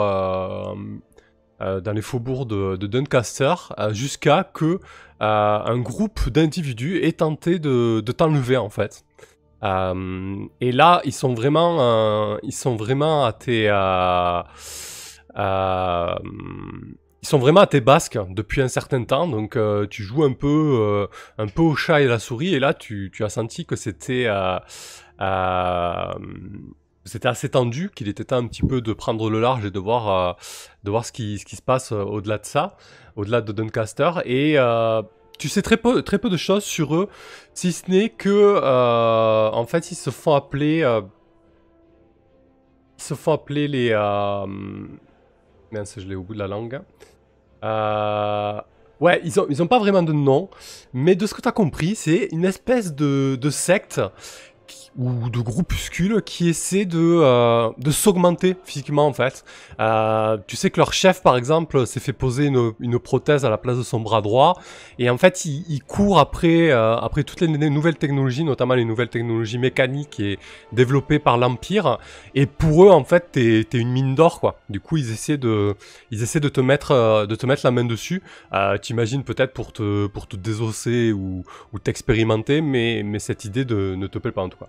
de Doncaster, jusqu'à que un groupe d'individus ait tenté de t'enlever, en fait. Et là, ils sont vraiment à tes ils sont vraiment à tes basques depuis un certain temps, donc tu joues un peu au chat et la souris, et là tu as senti que c'était assez tendu, qu'il était temps un petit peu de prendre le large et de voir ce qui se passe au-delà de ça, au-delà de Doncaster, et tu sais très peu de choses sur eux, si ce n'est que en fait ils se font appeler les mince, je l'ai au bout de la langue. Ouais, ils ont pas vraiment de nom, mais de ce que tu as compris, c'est une espèce de secte ou de groupuscule qui essaie de s'augmenter physiquement, en fait. Tu sais que leur chef, par exemple, s'est fait poser une prothèse à la place de son bras droit, et en fait, il court après toutes les nouvelles technologies, notamment les nouvelles technologies mécaniques et développées par l'Empire, et pour eux, en fait, t'es une mine d'or, quoi. Du coup, ils essaient de te mettre la main dessus. T'imagines peut-être pour te désosser ou t'expérimenter, mais cette idée ne te plaît pas en tout cas.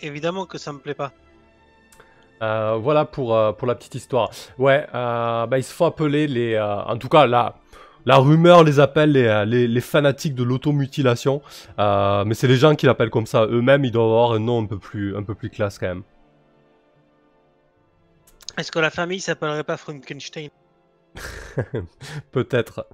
Évidemment que ça me plaît pas. Voilà pour la petite histoire. Ouais, ils se font appeler en tout cas, la rumeur les appelle les fanatiques de l'automutilation. Mais c'est les gens qui l'appellent comme ça. Eux-mêmes, ils doivent avoir un nom un peu plus classe quand même. Est-ce que la famille s'appellerait pas Frankenstein? Peut-être.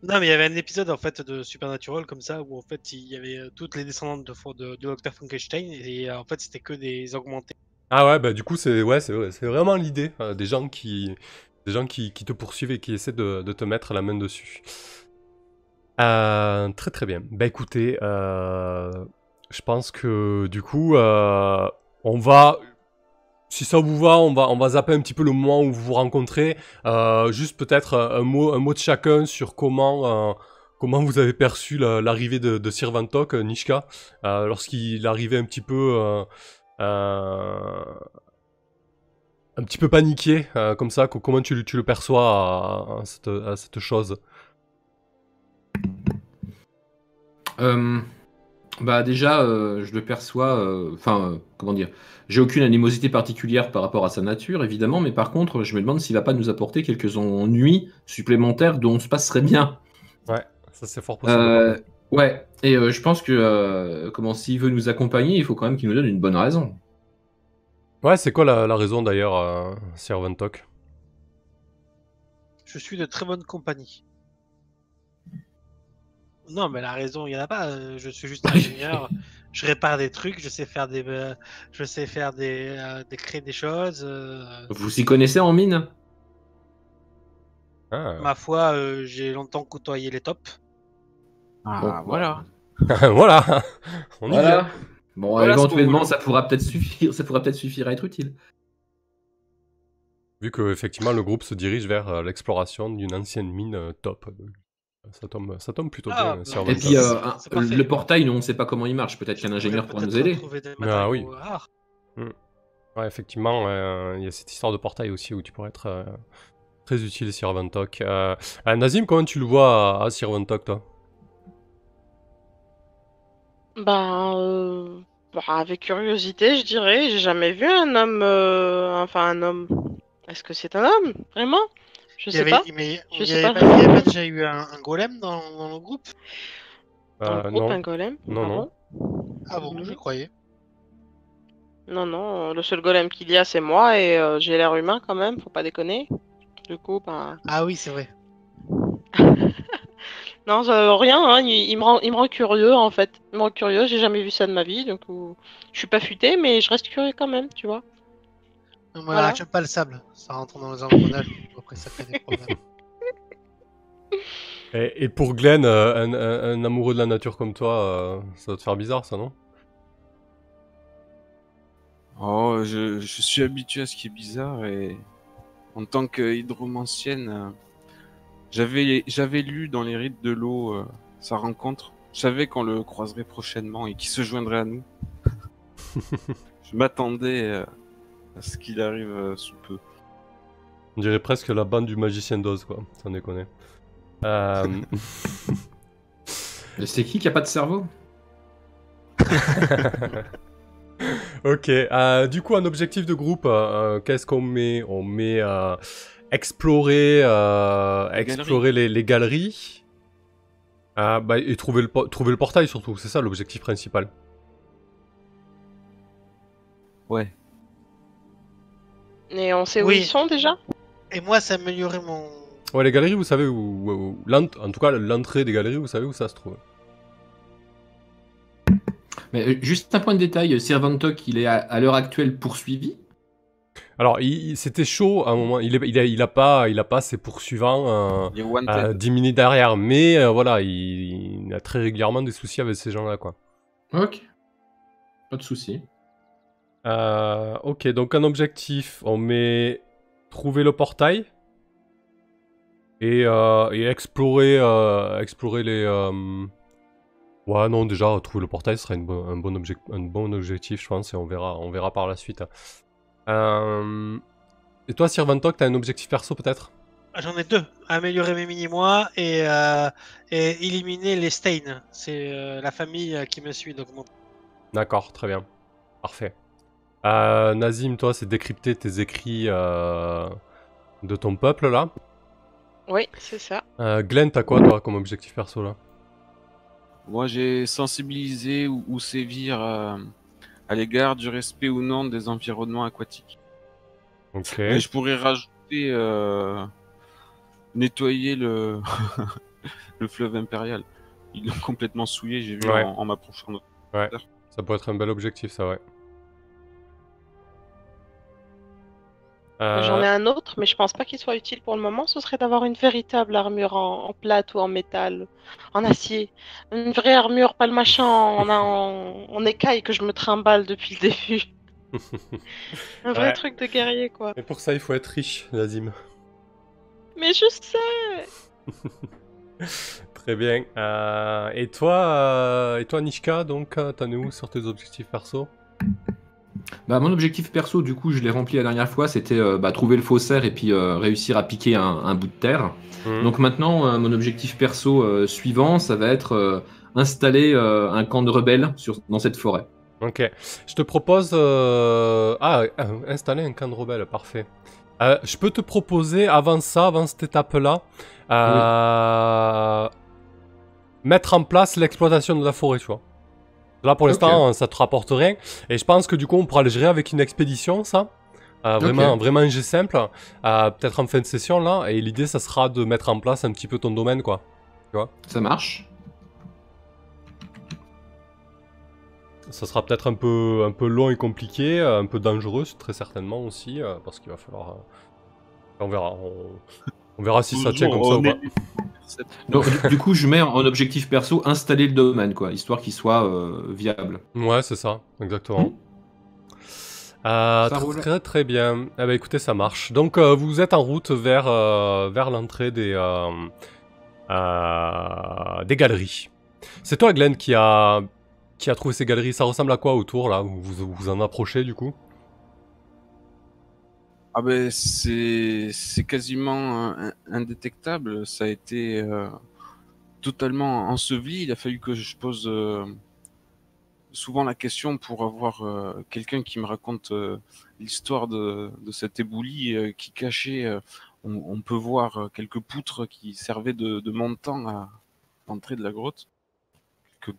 Non, mais il y avait un épisode en fait de Supernatural comme ça où en fait il y avait toutes les descendantes de Dr. Frankenstein et en fait c'était que des augmentés. Ah ouais, du coup c'est vraiment l'idée des gens qui te poursuivent et qui essaient de te mettre la main dessus. Très très bien. Bah écoutez, je pense que du coup on va, si ça vous va, on va zapper un petit peu le moment où vous vous rencontrez. Juste peut-être un mot de chacun sur comment vous avez perçu l'arrivée de Sir Vantok, Nishka, lorsqu'il arrivait un petit peu paniqué, comme ça. Comment tu le perçois à cette chose? Déjà, je le perçois. Comment dire? J'ai aucune animosité particulière par rapport à sa nature, évidemment, mais par contre, je me demande s'il va pas nous apporter quelques ennuis supplémentaires dont on se passerait bien. Ouais, ça c'est fort possible. Ouais, et je pense que s'il veut nous accompagner, il faut quand même qu'il nous donne une bonne raison. Ouais, c'est quoi la raison d'ailleurs, Sir Vantok? Je suis de très bonne compagnie. Non, mais la raison, il n'y en a pas. Je suis juste ingénieur. Je répare des trucs. Je sais faire créer des choses. Vous s'y connaissez en mine? Ma foi, j'ai longtemps côtoyé les tops. Ah, voilà. Voilà, on y vient. Bon, Voilà éventuellement, ça pourra peut-être suffire à être utile. Vu que effectivement le groupe se dirige vers l'exploration d'une ancienne mine top. Ça tombe plutôt bien, Sir Et Vantok. puis, le portail, nous, on ne sait pas comment il marche. Peut-être qu'un ingénieur pourra nous aider. Ah oui. Ouais, effectivement, il y a cette histoire de portail aussi où tu pourrais être très utile, Sir Vantok. Nazim, comment tu le vois à Sir Vantok, toi? Avec curiosité, je dirais. J'ai jamais vu un homme. Enfin, un homme. Est-ce que c'est un homme? Vraiment? Je sais pas. Mais Je il y sais avait pas. pas, il y avait pas déjà eu un golem dans le groupe? Dans le groupe, un Non, golem? non, Ah non. bon? Ah bon, je Mhm. croyais. Non, non. Le seul golem qu'il y a, c'est moi et j'ai l'air humain quand même. Faut pas déconner. Du coup, ben. Ah oui, c'est vrai. Non, rien. Hein, il me rend curieux en fait. Il me rend curieux. J'ai jamais vu ça de ma vie, donc je suis pas futée, mais je reste curieux quand même, tu vois. Moi, Voilà. j'aime pas le sable. Ça rentre dans les engrenages. Après, ça crée des problèmes. Et pour Glenn, un amoureux de la nature comme toi, ça doit te faire bizarre, ça, non? Oh, je suis habitué à ce qui est bizarre et en tant qu'hydromancienne, j'avais lu dans les rites de l'eau sa rencontre. Je savais qu'on le croiserait prochainement et qu'il se joindrait à nous. Je m'attendais à ce qu'il arrive sous peu. On dirait presque la bande du magicien d'Oz, quoi, sans déconner. Mais c'est qui a pas de cerveau? Ok, du coup, un objectif de groupe, qu'est-ce qu'on met? On met explorer, explorer les galeries. Et trouver le portail surtout, c'est ça l'objectif principal. Ouais. Et on sait où Oui. ils sont déjà? Et moi, ça améliorait mon. Ouais, les galeries, vous savez où en tout cas, l'entrée des galeries, vous savez où ça se trouve. Mais juste un point de détail, Sirvantok, il est à l'heure actuelle poursuivi. Alors, c'était chaud à un moment. Il a pas ses poursuivants Il est wanted. 10 minutes derrière, mais voilà, il a très régulièrement des soucis avec ces gens-là, quoi. Ok. Pas de souci. Ok, donc un objectif, on met trouver le portail et explorer les. Ouais, non, déjà trouver le portail sera un bon objectif, je pense, et on verra par la suite. Et toi, Sirvantok, t'as un objectif perso peut-être? J'en ai deux. Améliorer mes mini-mois et éliminer les Stains. C'est la famille qui me suit. Donc D'accord, très bien, parfait. Nazim, toi, c'est décrypter tes écrits de ton peuple là. Oui, c'est ça. Glenn, t'as quoi toi comme objectif perso là? Moi, j'ai sensibilisé ou sévir à l'égard du respect ou non des environnements aquatiques. Ok. Et je pourrais rajouter nettoyer le le fleuve impérial. Ils l'ont complètement souillé, j'ai vu Ouais. en m'approchant. Ouais, ça peut être un bel objectif, ça, ouais. J'en ai un autre, mais je pense pas qu'il soit utile pour le moment. Ce serait d'avoir une véritable armure en plate ou en métal, en acier. Une vraie armure, pas le machin en écaille que je me trimballe depuis le début. Un vrai Ouais. truc de guerrier, quoi. Et pour ça, il faut être riche, Nazim. Mais je sais! Très bien. Et toi, Nishka, donc, t'en es où sur tes objectifs perso? Bah, mon objectif perso, du coup, je l'ai rempli la dernière fois, c'était trouver le faussaire et puis réussir à piquer un bout de terre. Donc maintenant, mon objectif perso suivant, ça va être installer un camp de rebelles dans cette forêt. Ok. Je te propose... installer un camp de rebelles, parfait. Je peux te proposer, avant cette étape-là, mettre en place l'exploitation de la forêt, tu vois. Là, pour l'instant, ça te rapporte rien. Et je pense que du coup, on pourra le gérer avec une expédition, ça. Vraiment un jeu simple. Peut-être en fin de session, là. Et l'idée, ça sera de mettre en place un petit peu ton domaine, quoi. Tu vois? Ça marche. Ça sera peut-être un peu long et compliqué, un peu dangereux, très certainement aussi, parce qu'il va falloir... On verra si ça tient comme ça ou pas. Donc, du coup, je mets en objectif perso installer le domaine, quoi, histoire qu'il soit viable. Ouais, c'est ça, exactement. Très très bien. Eh ben, écoutez, ça marche. Donc, vous êtes en route vers l'entrée des galeries. C'est toi, Glenn, qui a trouvé ces galeries. Ça ressemble à quoi autour, là, où vous en approchez, du coup? Ah ben c'est quasiment indétectable. Ça a été totalement enseveli. Il a fallu que je pose souvent la question pour avoir quelqu'un qui me raconte l'histoire de cet éboulis qui cachait. On peut voir quelques poutres qui servaient de montant à l'entrée de la grotte. Quelques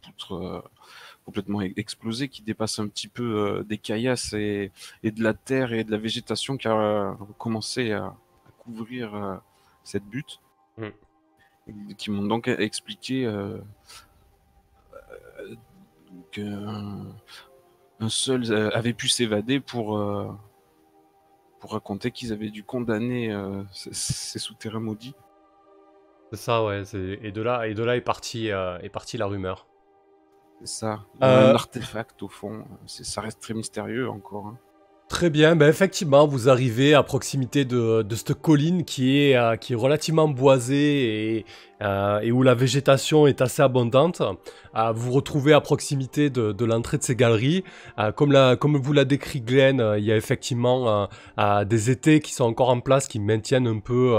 poutres complètement explosées qui dépassent un petit peu des caillasses et de la terre et de la végétation qui a commencé à couvrir cette butte. Qui m'ont donc expliqué qu'un seul avait pu s'évader pour raconter qu'ils avaient dû condamner ces souterrains maudits. C'est ça, ouais. Et de là est partie la rumeur. C'est ça. Il y a un artefact au fond. Ça reste très mystérieux encore. Hein. Très bien, ben effectivement, vous arrivez à proximité de cette colline qui est relativement boisée et où la végétation est assez abondante. Vous vous retrouvez à proximité de l'entrée de ces galeries. Comme vous l'a décrit Glenn, il y a effectivement des étais qui sont encore en place, qui maintiennent un peu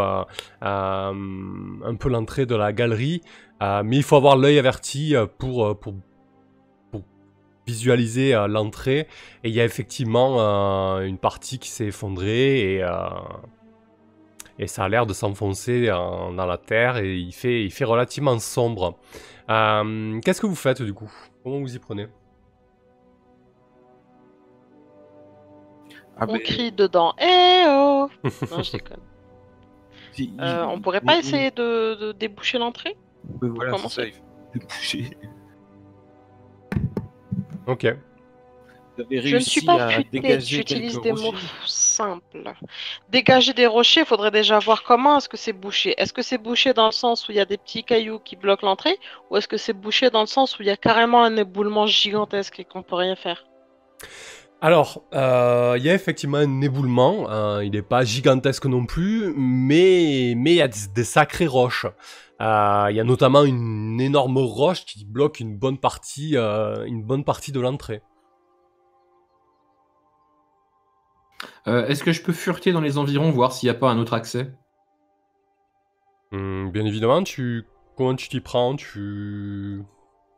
l'entrée de la galerie. Mais il faut avoir l'œil averti pour visualiser l'entrée, et il y a effectivement une partie qui s'est effondrée et ça a l'air de s'enfoncer dans la terre, et il fait relativement sombre. Qu'est-ce que vous faites du coup? Comment vous y prenez? On crie dedans. Eh oh. Non, je déconne. On pourrait pas essayer de déboucher l'entrée? Oui, voilà, Comment c'est ça, il faut déboucher. Ok. Je ne suis pas futée, j'utilise des mots simples. Dégager des rochers, il faudrait déjà voir comment est-ce que c'est bouché. Est-ce que c'est bouché dans le sens où il y a des petits cailloux qui bloquent l'entrée, ou est-ce que c'est bouché dans le sens où il y a carrément un éboulement gigantesque et qu'on peut rien faire? Alors, il y a effectivement un éboulement, il n'est pas gigantesque non plus, mais il y a des sacrées roches. Il y a notamment une énorme roche qui bloque une bonne partie de l'entrée. Est-ce que je peux fureter dans les environs, voir s'il n'y a pas un autre accès? Bien évidemment, comment tu t'y prends?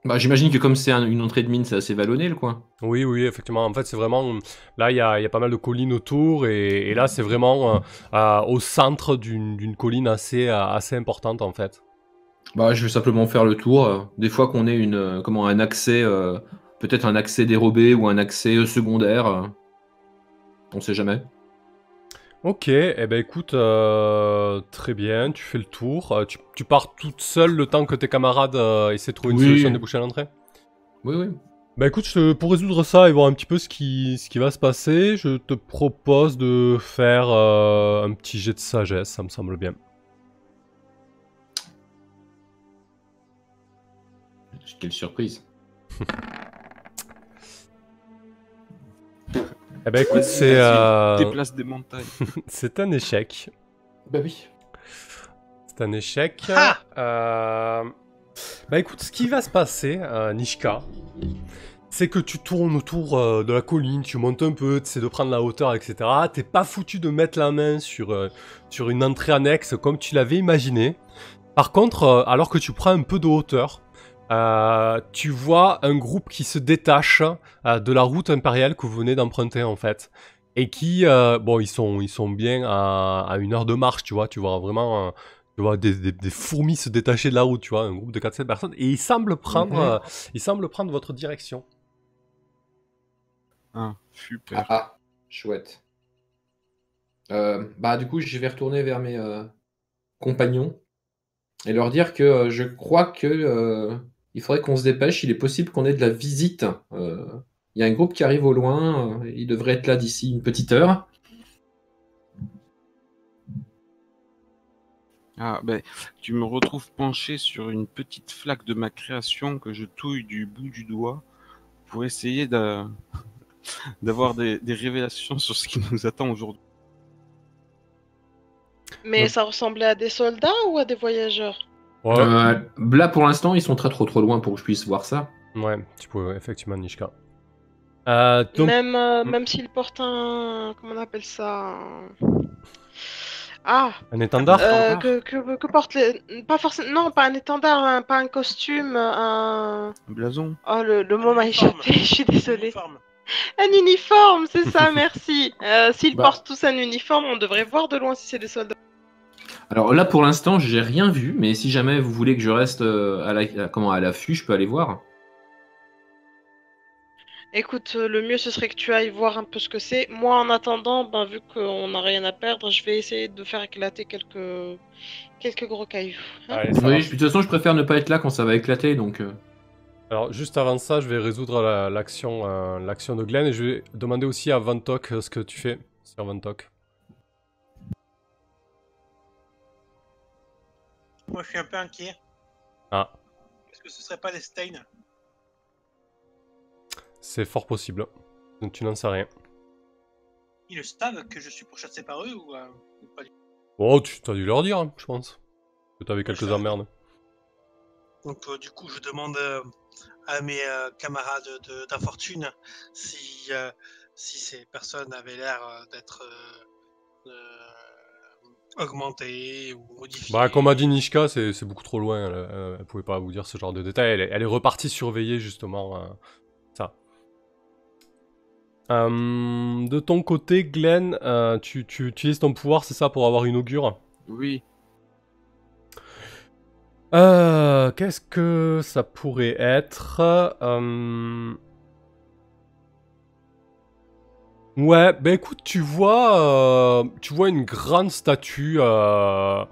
Bah, j'imagine que comme c'est une entrée de mine, c'est assez vallonné le coin. Oui, effectivement. En fait, c'est vraiment... Là, il y a pas mal de collines autour, et là, c'est vraiment au centre d'une colline assez importante, en fait. Bah, je vais simplement faire le tour. Des fois qu'on ait un accès, peut-être un accès dérobé ou un accès secondaire. On sait jamais. Ok, eh ben écoute, très bien, tu fais le tour. Tu pars toute seule le temps que tes camarades essaient de trouver une solution de déboucher à l'entrée? Oui. Bah écoute, pour résoudre ça et voir un petit peu ce qui va se passer, je te propose de faire un petit jet de sagesse, ça me semble bien. Quelle surprise. Eh ben écoute, c'est... Déplace des montagnes. c'est un échec. Bah oui. C'est un échec. Ah Bah écoute, ce qui va se passer, Nishka, c'est que tu tournes autour de la colline, tu montes un peu, tu essaies de prendre la hauteur, etc. T'es pas foutu de mettre la main sur une entrée annexe comme tu l'avais imaginé. Par contre, alors que tu prends un peu de hauteur, tu vois un groupe qui se détache de la route impériale que vous venez d'emprunter en fait. Et qui, bon, ils sont bien à 1 heure de marche, tu vois vraiment... Tu vois des fourmis se détacher de la route, tu vois, un groupe de 4-7 personnes, et ils semblent prendre votre direction. Ah, super. Ah, chouette. Bah du coup, je vais retourner vers mes compagnons et leur dire que je crois que il faudrait qu'on se dépêche. Il est possible qu'on ait de la visite. Il y a un groupe qui arrive au loin. Il devrait être là d'ici une petite heure. Ah, ben, tu me retrouves penché sur une petite flaque de ma création que je touille du bout du doigt pour essayer d'avoir des révélations sur ce qui nous attend aujourd'hui. Mais ça ressemblait à des soldats ou à des voyageurs? Ouais, Là, pour l'instant, ils sont trop loin pour que je puisse voir ça. ouais, tu peux, effectivement, Nishka. Même s'ils portent un... Comment on appelle ça? Ah, Un étendard que portent les... Pas forcément... Non, pas un étendard, pas un costume, un... Un blason. Oh, le mot m'a Uniforme. échappé, je suis désolée. Uniforme. Un uniforme, c'est ça, merci. S'ils Bah. portent tous un uniforme, on devrait voir de loin si c'est des soldats. Alors là, pour l'instant, j'ai rien vu, mais si jamais vous voulez que je reste à l'affût, je peux aller voir. Écoute, le mieux ce serait que tu ailles voir un peu ce que c'est. Moi, en attendant, ben, vu qu'on n'a rien à perdre, je vais essayer de faire éclater quelques gros cailloux. Hein. Allez, ça Oui, marche. de toute façon, je préfère ne pas être là quand ça va éclater, donc... Alors, juste avant ça, je vais résoudre l'action de Glenn et je vais demander aussi à Vantok ce que tu fais sur Vantok. Moi, je suis un peu inquiet. Ah, Est-ce que ce serait pas des Stains? c'est fort possible. Donc, tu n'en sais rien. Ils le savent que je suis pourchassé par eux ou pas du tout? Oh, tu as dû leur dire, hein, je pense. Que t'avais quelques Ça- emmerdes. Donc, du coup, je demande à mes camarades d'infortune si ces personnes avaient l'air d'être augmentées ou modifiées. Bah, comme a dit Nishka, c'est beaucoup trop loin. Elle pouvait pas vous dire ce genre de détails. Elle est repartie surveiller, justement, ça. De ton côté, Glenn, tu utilises ton pouvoir, c'est ça, pour avoir une augure? Oui. Qu'est-ce que ça pourrait être? Ouais, bah écoute, tu vois une grande statue dans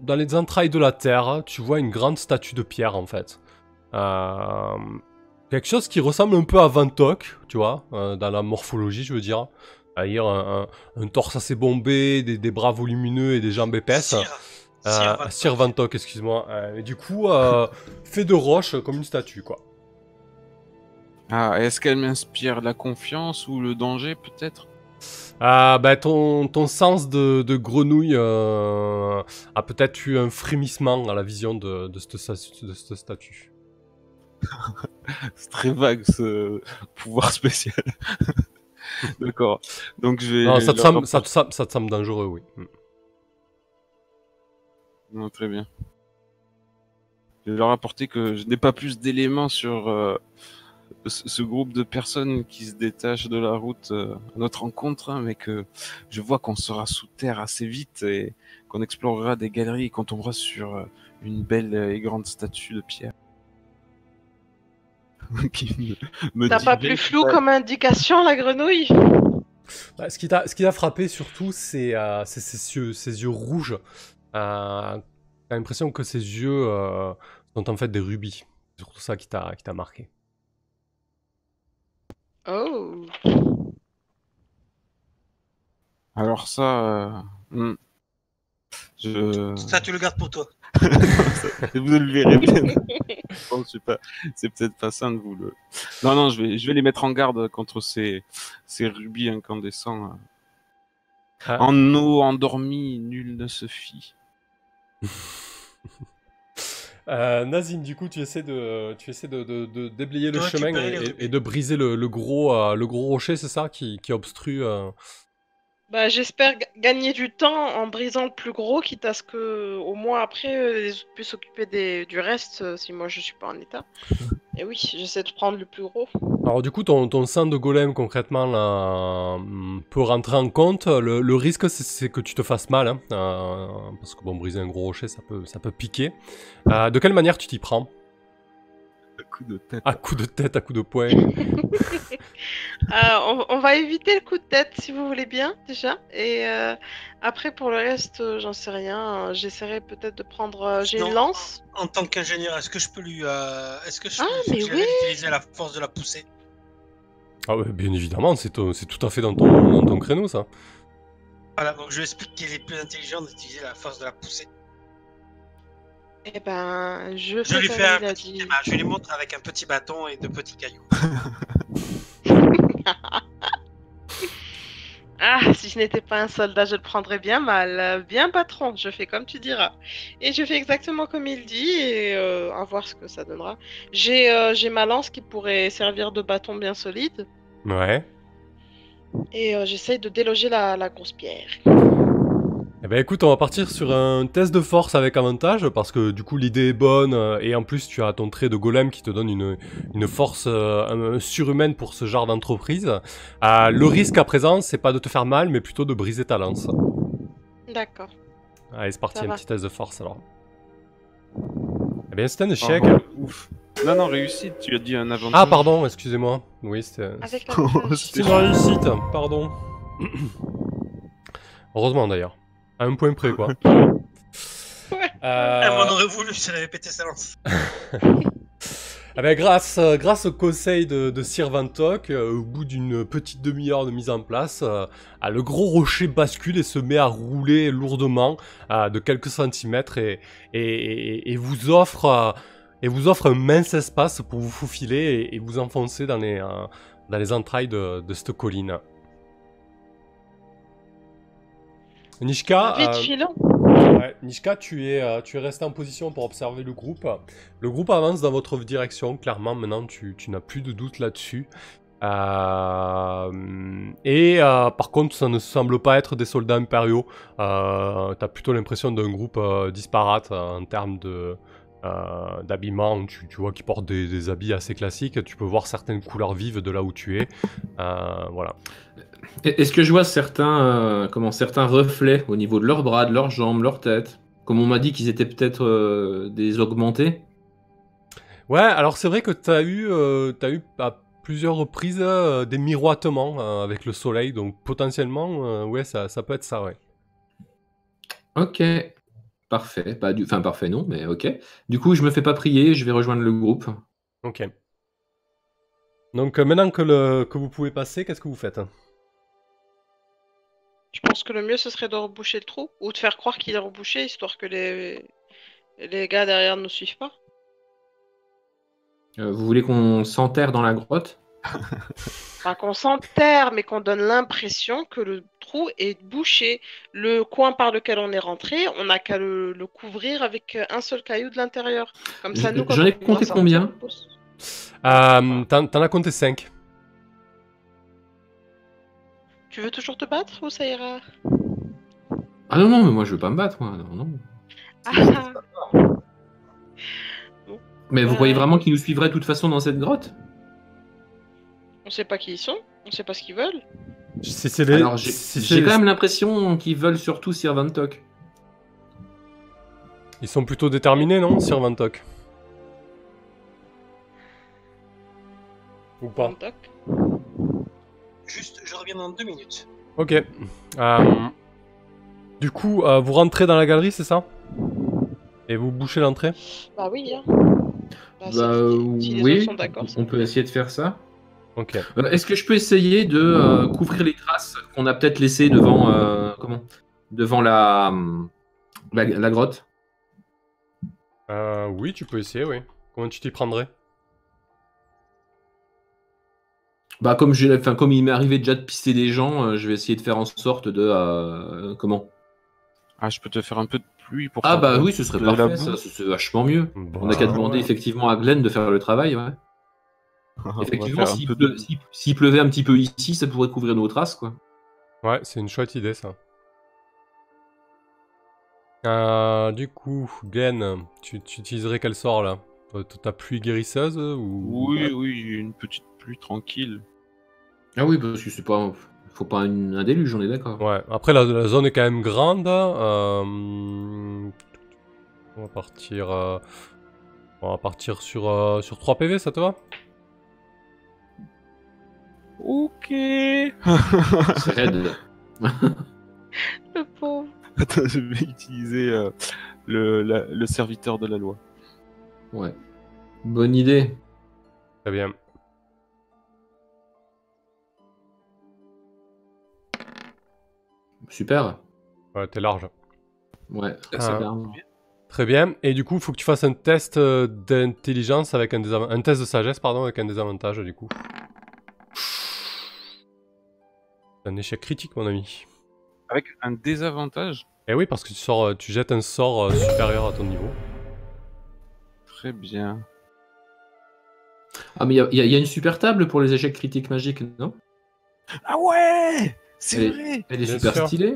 les entrailles de la Terre. Tu vois une grande statue de pierre, en fait. Quelque chose qui ressemble un peu à Vantok, tu vois, dans la morphologie, je veux dire. C'est-à-dire un torse assez bombé, des bras volumineux et des jambes épaisses. Sir Vantok, excuse-moi. Et du coup, fait de roche comme une statue, quoi. Ah, est-ce qu'elle m'inspire la confiance ou le danger, peut-être? Bah, ton sens de grenouille a peut-être eu un frémissement à la vision de cette statue. C'est très vague, ce pouvoir spécial. D'accord. Donc, je vais... Non, ça te leur semble dangereux, oui. Non, très bien. Je vais leur rapporter que je n'ai pas plus d'éléments sur ce groupe de personnes qui se détachent de la route à notre rencontre, hein, mais que je vois qu'on sera sous terre assez vite et qu'on explorera des galeries et qu'on tombera sur une belle et grande statue de pierre. Qui me T'as pas dit- plus flou comme indication, la grenouille? Bah, ce qui t'a frappé surtout, c'est ses yeux rouges. T'as l'impression que ses yeux sont en fait des rubis. C'est surtout ça qui t'a marqué. Oh. Alors ça, Ça, tu le gardes pour toi. vous le verrez bien. Bon, je sais pas, c'est peut-être pas sain de vous le. Non, je vais les mettre en garde contre ces rubis incandescents. Ah. En eau endormie, nul ne se fie. Nazim, du coup, tu essaies de déblayer le De chemin récupérer les rubis. et de briser le gros rocher, c'est ça, qui obstrue. Bah, j'espère gagner du temps en brisant le plus gros, quitte à ce que, au moins après, les autres puissent s'occuper du reste, si moi je suis pas en état. Et oui, j'essaie de prendre le plus gros. Alors du coup, ton sang de golem, concrètement, là, peut rentrer en compte. Le risque, c'est que tu te fasses mal, hein, parce que bon, briser un gros rocher, ça peut piquer. De quelle manière tu t'y prends? Coup de tête. À coup de tête, à coup de poing. On va éviter le coup de tête, si vous voulez bien, déjà. Et après, pour le reste, j'en sais rien. J'essaierai peut-être de prendre... j'ai Sinon, une lance. En tant qu'ingénieur, est-ce que je peux lui mais suggérer oui. d'utiliser la force de la poussée? Ah ouais, bien évidemment, c'est tout à fait dans ton créneau, ça. Voilà, donc je lui explique qu'il est plus intelligent d'utiliser la force de la poussée. Eh ben, je Je fais lui comme fais un il a petit dit. schéma. Je lui montre avec un petit bâton et 2 petits cailloux. Ah, si je n'étais pas un soldat, je le prendrais bien mal. Bien patron, je fais comme tu diras. Et je fais exactement comme il dit, et à voir ce que ça donnera. J'ai ma lance qui pourrait servir de bâton bien solide. Ouais. Et j'essaye de déloger la grosse pierre. Eh ben écoute, on va partir sur un test de force avec avantage, parce que du coup l'idée est bonne, et en plus tu as ton trait de golem qui te donne une force surhumaine pour ce genre d'entreprise. Le risque à présent, c'est pas de te faire mal, mais plutôt de briser ta lance. D'accord. Allez, c'est parti, Ça un va. petit test de force alors. Eh bien c'est un échec. Oh, ouf. Non, réussite, tu as dit un avantage. Ah pardon, excusez-moi. Oui, c'était... Avec Oh, l'avantage. C'est une réussite, pardon. Heureusement d'ailleurs. À un point près, quoi. Ouais. Elle m'en aurait voulu si elle avait pété sa lance. Ah ben, grâce au conseil de Sir Vantok, au bout d'une petite demi-heure de mise en place, le gros rocher bascule et se met à rouler lourdement de quelques centimètres et vous offre un mince espace pour vous faufiler et vous enfoncer dans les entrailles de cette colline. Nishka, Vite, filons. ouais, Nishka, tu es resté en position pour observer le groupe. Le groupe avance dans votre direction, clairement, maintenant tu n'as plus de doute là-dessus. Par contre, ça ne semble pas être des soldats impériaux. T'as plutôt l'impression d'un groupe disparate en termes d'habillement. Tu vois qu'ils portent des habits assez classiques. Tu peux voir certaines couleurs vives de là où tu es. Voilà. Est-ce que je vois certains reflets au niveau de leurs bras, de leurs jambes, leurs têtes? Comme on m'a dit qu'ils étaient peut-être des augmentés. Ouais, alors c'est vrai que t'as eu à plusieurs reprises des miroitements avec le soleil, donc potentiellement, ouais, ça peut être ça, ouais. Ok, parfait. Enfin, parfait non, mais ok. Du coup, je me fais pas prier, je vais rejoindre le groupe. Ok. Donc maintenant que vous pouvez passer, qu'est-ce que vous faites? Je pense que le mieux, ce serait de reboucher le trou. Ou de faire croire qu'il est rebouché, histoire que les gars derrière ne nous suivent pas. Vous voulez qu'on s'enterre dans la grotte? Enfin, qu'on s'enterre, mais qu'on donne l'impression que le trou est bouché. Le coin par lequel on est rentré, on n'a qu'à le couvrir avec un seul caillou de l'intérieur. Comme ça, nous, quand J'en ai on va compté sortir, combien? on pose. T'en as compté 5. Tu veux toujours te battre ou ça ira? Ah non, non, mais moi je veux pas me battre, moi. Non, non. Ah, Mais vous croyez vraiment qu'ils nous suivraient de toute façon dans cette grotte? on sait pas qui ils sont, on sait pas ce qu'ils veulent. Alors j'ai quand même l'impression qu'ils veulent surtout Sir Vantok. Ils sont plutôt déterminés, non, Sir Vantok? Ou pas? Vantok. Juste, je reviens dans 2 minutes. Ok. Du coup, vous rentrez dans la galerie, c'est ça? Et vous bouchez l'entrée? Bah oui, hein. Bah, si les oui, autres sont d'accord, on peut essayer de faire ça. Ok. Est-ce que je peux essayer de couvrir les traces qu'on a peut-être laissées devant la grotte? Oui, tu peux essayer, oui. Comment tu t'y prendrais? Bah comme il m'est arrivé déjà de pisser des gens, je vais essayer de faire en sorte de comment? Ah, je peux te faire un peu de pluie pour Ah bah faire oui, ce serait de la parfait, boue. ça, c'est vachement mieux. Bon, On n'a qu'à demander ouais. effectivement à Glenn de faire le travail, ouais. On va Effectivement, faire un s'il peu de- pleu- s'il pleuvait un petit peu ici, ça pourrait couvrir nos traces, quoi. Ouais, c'est une chouette idée, ça. Du coup, Glenn, tu utiliserais quel sort, là? Ta pluie guérisseuse, ou... Oui, une petite pluie tranquille. Ah oui, parce que c'est pas... Faut pas un déluge, on est d'accord. Ouais, après, la zone est quand même grande. On va partir sur 3 PV, ça te va? Ok. C'est raide. Le pauvre. Attends, je vais utiliser le serviteur de la loi. Ouais. Bonne idée. Très bien. Super. Ouais, t'es large. Ouais. Ah, c'est clairement. Très bien. Et du coup, il faut que tu fasses un test d'intelligence avec un test de sagesse, pardon, avec un désavantage, du coup. C'est un échec critique, mon ami. Avec un désavantage. Eh oui, parce que tu jettes un sort supérieur à ton niveau. Très bien. Ah mais il y a une super table pour les échecs critiques magiques, non? Ah ouais, c'est Et- vrai. Elle est Bien super sûr. stylée.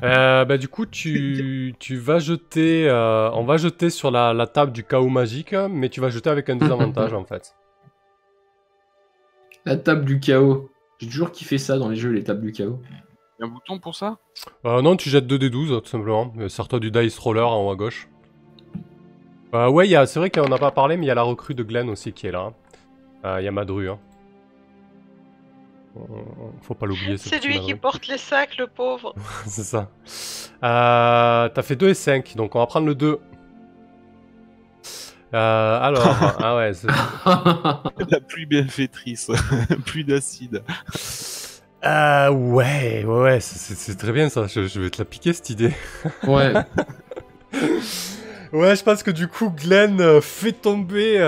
Bah du coup, tu vas jeter... on va jeter sur la table du chaos magique, mais tu vas jeter avec un désavantage, en fait. La table du chaos. J'ai toujours kiffé ça dans les jeux, les tables du chaos. Il y a un bouton pour ça? Non, tu jettes 2d12, tout simplement. Sers-toi du dice roller en haut à gauche. Ouais, c'est vrai qu'on n'a pas parlé, mais il y a la recrue de Glenn aussi qui est là. Il y a Madru. Hein. Faut pas l'oublier. ce C'est petit lui Madru. qui porte les sacs, le pauvre. C'est ça. T'as fait 2 et 5, donc on va prendre le 2. Alors, ah ouais, La pluie bienfaitrice. Plus d'acide. ouais, c'est très bien ça, je vais te la piquer cette idée. Ouais. Ouais, je pense que du coup, Glenn fait tomber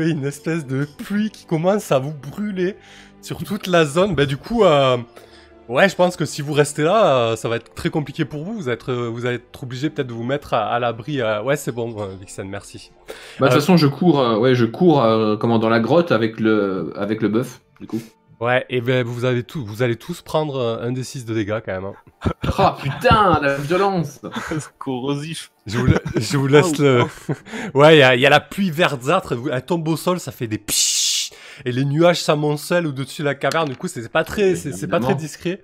une espèce de pluie qui commence à vous brûler sur toute la zone. Bah du coup, ouais, je pense que si vous restez là, ça va être très compliqué pour vous. Vous allez être obligé peut-être de vous mettre à l'abri. Ouais, c'est bon, Vixen, merci. Bah, de toute façon, je cours dans la grotte avec le bœuf, du coup. Ouais, et ben vous allez tous prendre un des 6 de dégâts quand même. Hein. Oh putain, la violence! Corrosif. Je vous laisse le... Ouais, il y a la pluie verdâtre, elle tombe au sol, ça fait des pshhh, et les nuages s'amoncellent au-dessus de la caverne, du coup c'est pas très discret.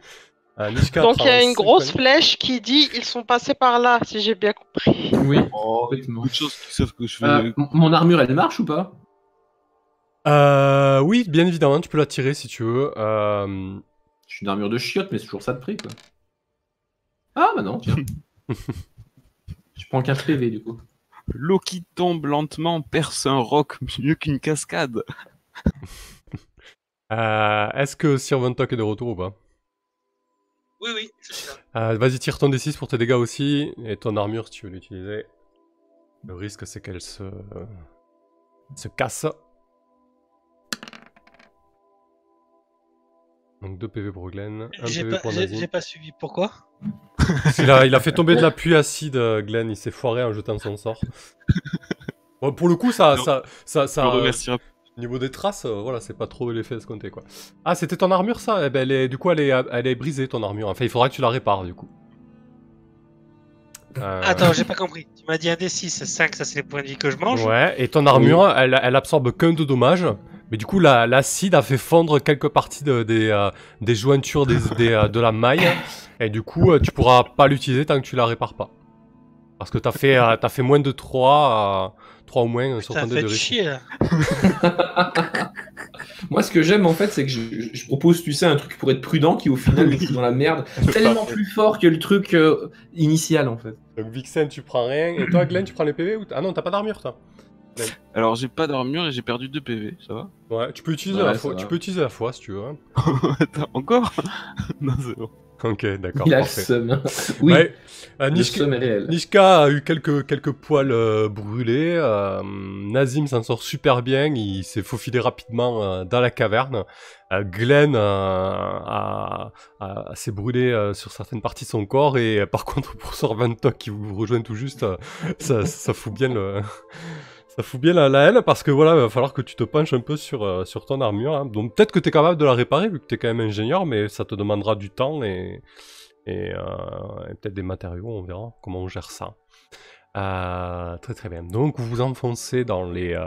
Nishka Donc il y a prend une grosse 5 flèche qui dit ils sont passés par là, si j'ai bien compris. Oui. Oh, Complètement. beaucoup de choses qui savent que je fais. Mon armure, elle marche ou pas? Oui, bien évidemment, tu peux la tirer si tu veux. Je suis une armure de chiotte, mais c'est toujours ça de prix, quoi. Ah bah non, tiens. Je prends qu'un PV, du coup. L'eau qui tombe lentement perce un roc mieux qu'une cascade. Est-ce que Sir Vontok est de retour ou pas? Oui, je suis là. Vas-y, tire ton D6 pour tes dégâts aussi, et ton armure si tu veux l'utiliser. Le risque c'est qu'elle se casse. Donc 2 PV pour Glenn, 1 PV pour Nazim. J'ai pas suivi, pourquoi? Il a fait tomber de la pluie acide, Glenn, il s'est foiré en jetant son sort. Bon, pour le coup, ça Je le remercierai. niveau des traces, voilà, c'est pas trop l'effet escompté, quoi. Ah, c'était ton armure, ça? Eh ben, du coup, elle est brisée, ton armure. Enfin, il faudra que tu la répares, du coup. Attends, j'ai pas compris. Tu m'as dit un D6, 5, ça c'est les points de vie que je mange. Ouais, et ton armure, elle absorbe qu'un de dommages. Mais du coup, l'acide a fait fondre quelques parties des jointures de la maille. Et du coup, tu pourras pas l'utiliser tant que tu la répares pas. Parce que t'as fait moins de 3 ou moins sur Ça ton dé fait de réussite. chier là. Moi, ce que j'aime, en fait, c'est que je propose, tu sais, un truc pour être prudent qui, au final, est dans la merde. Tellement plus fort que le truc initial, en fait. Donc Vixen, tu prends rien. Et toi, Glenn, tu prends les PV ou Ah non, t'as pas d'armure, toi. Alors j'ai pas d'armure et j'ai perdu 2 PV, ça va? Ouais, tu peux utiliser Ouais, la ça foi. va. Tu peux utiliser la foi si tu veux. Hein. Attends, encore? Non, c'est bon. Ok, d'accord. Il a le Parfait. seum. Oui, Ouais, le Nishka, seum est réel. Nishka a eu quelques poils brûlés. Nazim s'en sort super bien. Il s'est faufilé rapidement dans la caverne. Glenn s'est brûlé sur certaines parties de son corps. Et par contre, pour Sir Vontok qui vous rejoint tout juste, ça fout bien ça fout bien la haine parce que voilà, il va falloir que tu te penches un peu sur ton armure. Hein. Donc peut-être que tu es capable de la réparer vu que tu es quand même ingénieur, mais ça te demandera du temps et peut-être des matériaux, on verra comment on gère ça. Très très bien. Donc vous vous enfoncez dans les...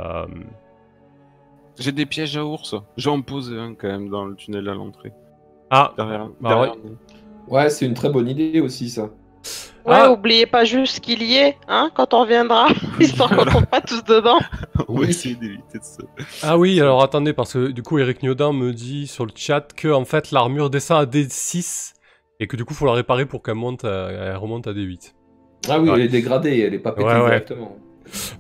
J'ai des pièges à ours. J'en posais un quand même dans le tunnel à l'entrée. Ah, Derrière ouais. nous. Ouais, c'est une très bonne idée aussi, ça. Ouais, Ah. oubliez pas juste qu'il y est, hein, quand on reviendra, histoire qu'on tombe pas tous dedans. On va essayer d'éviter de ça. Ah oui, alors attendez, parce que du coup Eric Niodin me dit sur le chat que en fait l'armure descend à D6 et que du coup faut la réparer pour qu'elle elle remonte à D8. Ah oui, Ouais. elle est dégradée, elle est pas pétée Ouais, ouais. directement.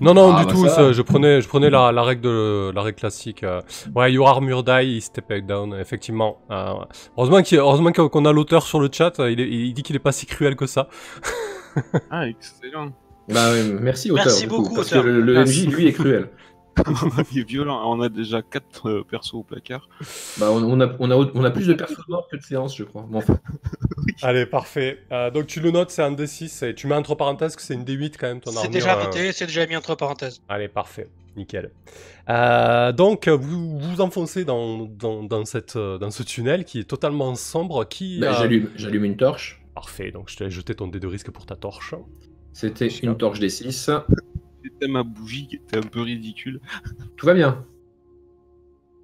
Non, Ah, du bah tout, ça. je prenais la règle classique. Ouais, your armure die, step back down, effectivement. Heureusement qu'on a l'auteur sur le chat, il dit qu'il est pas si cruel que ça. Ah, excellent. Bah, merci auteur. Merci du coup, beaucoup, parce auteur. que le Merci. MJ, lui, est cruel. Il est violent. On a déjà 4 persos au placard. Bah, on a plus de persos morts que de séances, je crois. Bon, enfin, Allez, parfait. Donc tu le notes, c'est un D6 et tu mets entre parenthèses que c'est une D8 quand même ton C'est armure. déjà noté, c'est déjà mis entre parenthèses. Allez, parfait. Nickel. Donc vous vous enfoncez dans ce tunnel qui est totalement sombre. bah, j'allume une torche. Parfait, donc je te laisse jeter ton dé de risque pour ta torche. C'était une torche des 6. C'était ma bougie qui était un peu ridicule. Tout va bien.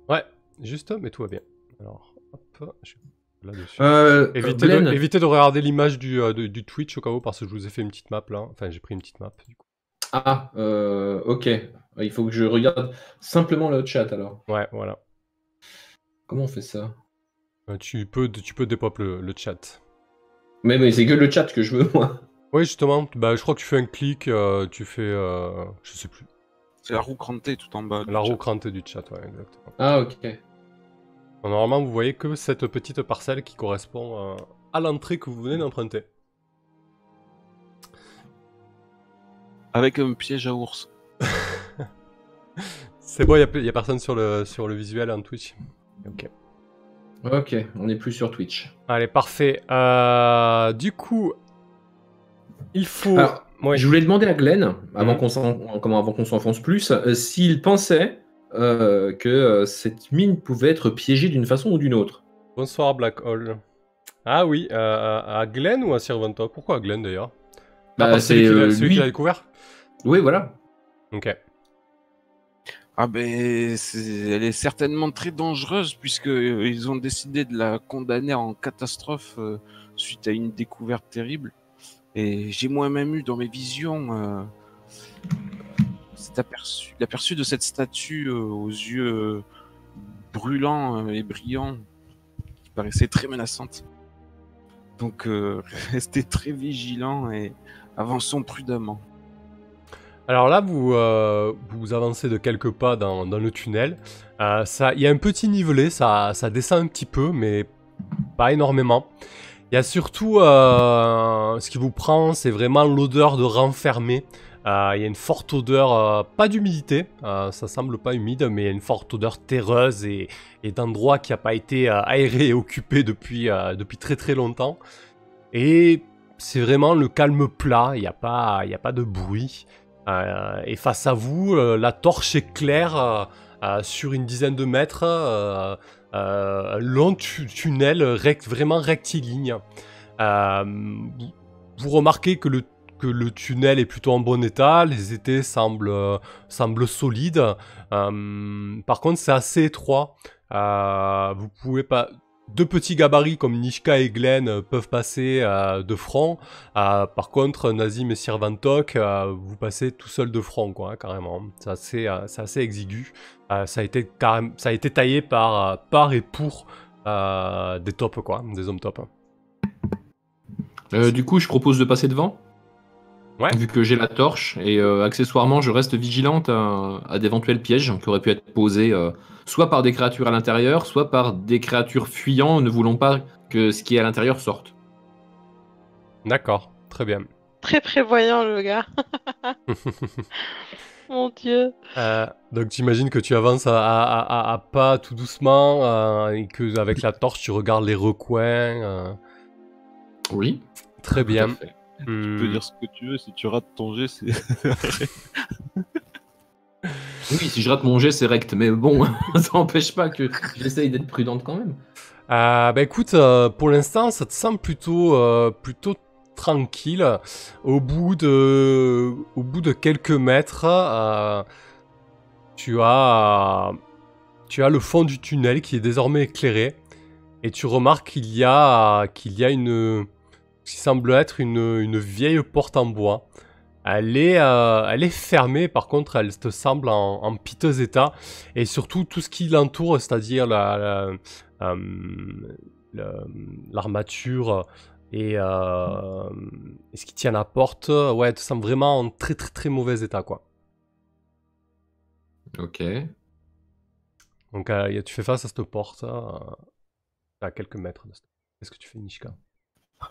Ouais, juste, mais tout va bien. Alors, hop, je suis là-dessus. Glenn, Évitez de regarder l'image du Twitch au cas où, parce que je vous ai fait une petite map là. Enfin, j'ai pris une petite map du coup. Ah, ok. Il faut que je regarde simplement le chat alors. Ouais, voilà. Comment on fait ça? Tu peux dépop le chat. Mais c'est que le chat que je veux, moi. Oui, justement, bah, je crois que tu fais un clic, tu fais. Je sais plus. C'est la roue crantée tout en bas. du La roue chat. crantée du chat, ouais, exactement. Ah, ok. Normalement, vous voyez que cette petite parcelle qui correspond à l'entrée que vous venez d'emprunter. Avec un piège à ours. C'est bon, il y a personne sur le visuel en Twitch. Ok. Ok, on n'est plus sur Twitch. Allez, parfait. Du coup, il faut. Alors, Ouais. je voulais demander à Glenn, avant Mhm. qu'on s'enfonce plus, s'il pensait que cette mine pouvait être piégée d'une façon ou d'une autre. Bonsoir, Black Hole. Ah oui, à Glenn ou à Sirventa? Pourquoi à Glenn d'ailleurs? Bah, parce que c'est celui qui lui. l'a découvert? Oui, voilà. Ok. Ah ben, elle est certainement très dangereuse puisque ils ont décidé de la condamner en catastrophe suite à une découverte terrible. Et j'ai moi-même eu dans mes visions l'aperçu de cette statue aux yeux brûlants et brillants qui paraissait très menaçante. Donc restez très vigilants et avançons prudemment. Alors là, vous avancez de quelques pas dans le tunnel. Il y a un petit nivelet, ça descend un petit peu, mais pas énormément. Il y a surtout, ce qui vous prend, c'est vraiment l'odeur de renfermé. Il y a une forte odeur, pas d'humidité, ça semble pas humide, mais il y a une forte odeur terreuse et d'endroit qui n'a pas été aéré et occupé depuis très très longtemps. Et c'est vraiment le calme plat, il n'y a pas de bruit. Et face à vous, la torche éclaire sur une dizaine de mètres, un long tunnel vraiment rectiligne. Vous remarquez que le tunnel est plutôt en bon état, les étais semblent solides. Par contre, c'est assez étroit. Vous pouvez pas. Deux petits gabarits comme Nishka et Glenn peuvent passer de front. Par contre, Nazim et Sirvantok, vous passez tout seul de front, quoi, hein, carrément. C'est assez exigu. Ça a été taillé par et pour des tops, quoi, des hommes top. Du coup, je propose de passer devant. Ouais. Vu que j'ai la torche et accessoirement, je reste vigilante à d'éventuels pièges qui auraient pu être posés soit par des créatures à l'intérieur, soit par des créatures fuyant ne voulant pas que ce qui est à l'intérieur sorte. D'accord, très bien. Très prévoyant, le gars. Mon Dieu. Donc j'imagine que tu avances à pas tout doucement et que avec la torche tu regardes les recoins. Oui. Très Tout bien. à fait. Tu peux dire ce que tu veux, si tu rates ton jet, c'est... Oui, si je rate mon jet, c'est rect, mais bon, ça n'empêche pas que j'essaye d'être prudente quand même. Bah écoute, pour l'instant ça te semble plutôt tranquille. Au bout de quelques mètres, tu as le fond du tunnel qui est désormais éclairé et tu remarques qu'il y a une qui semble être une vieille porte en bois. Elle est fermée, par contre, elle te semble en piteux état. Et surtout, tout ce qui l'entoure, c'est-à-dire l'armature et ce qui tient la porte, ouais, elle te semble vraiment en très très très mauvais état, quoi. Ok. Donc, tu fais face à cette porte, à quelques mètres. Qu'est-ce que tu fais, Nishka?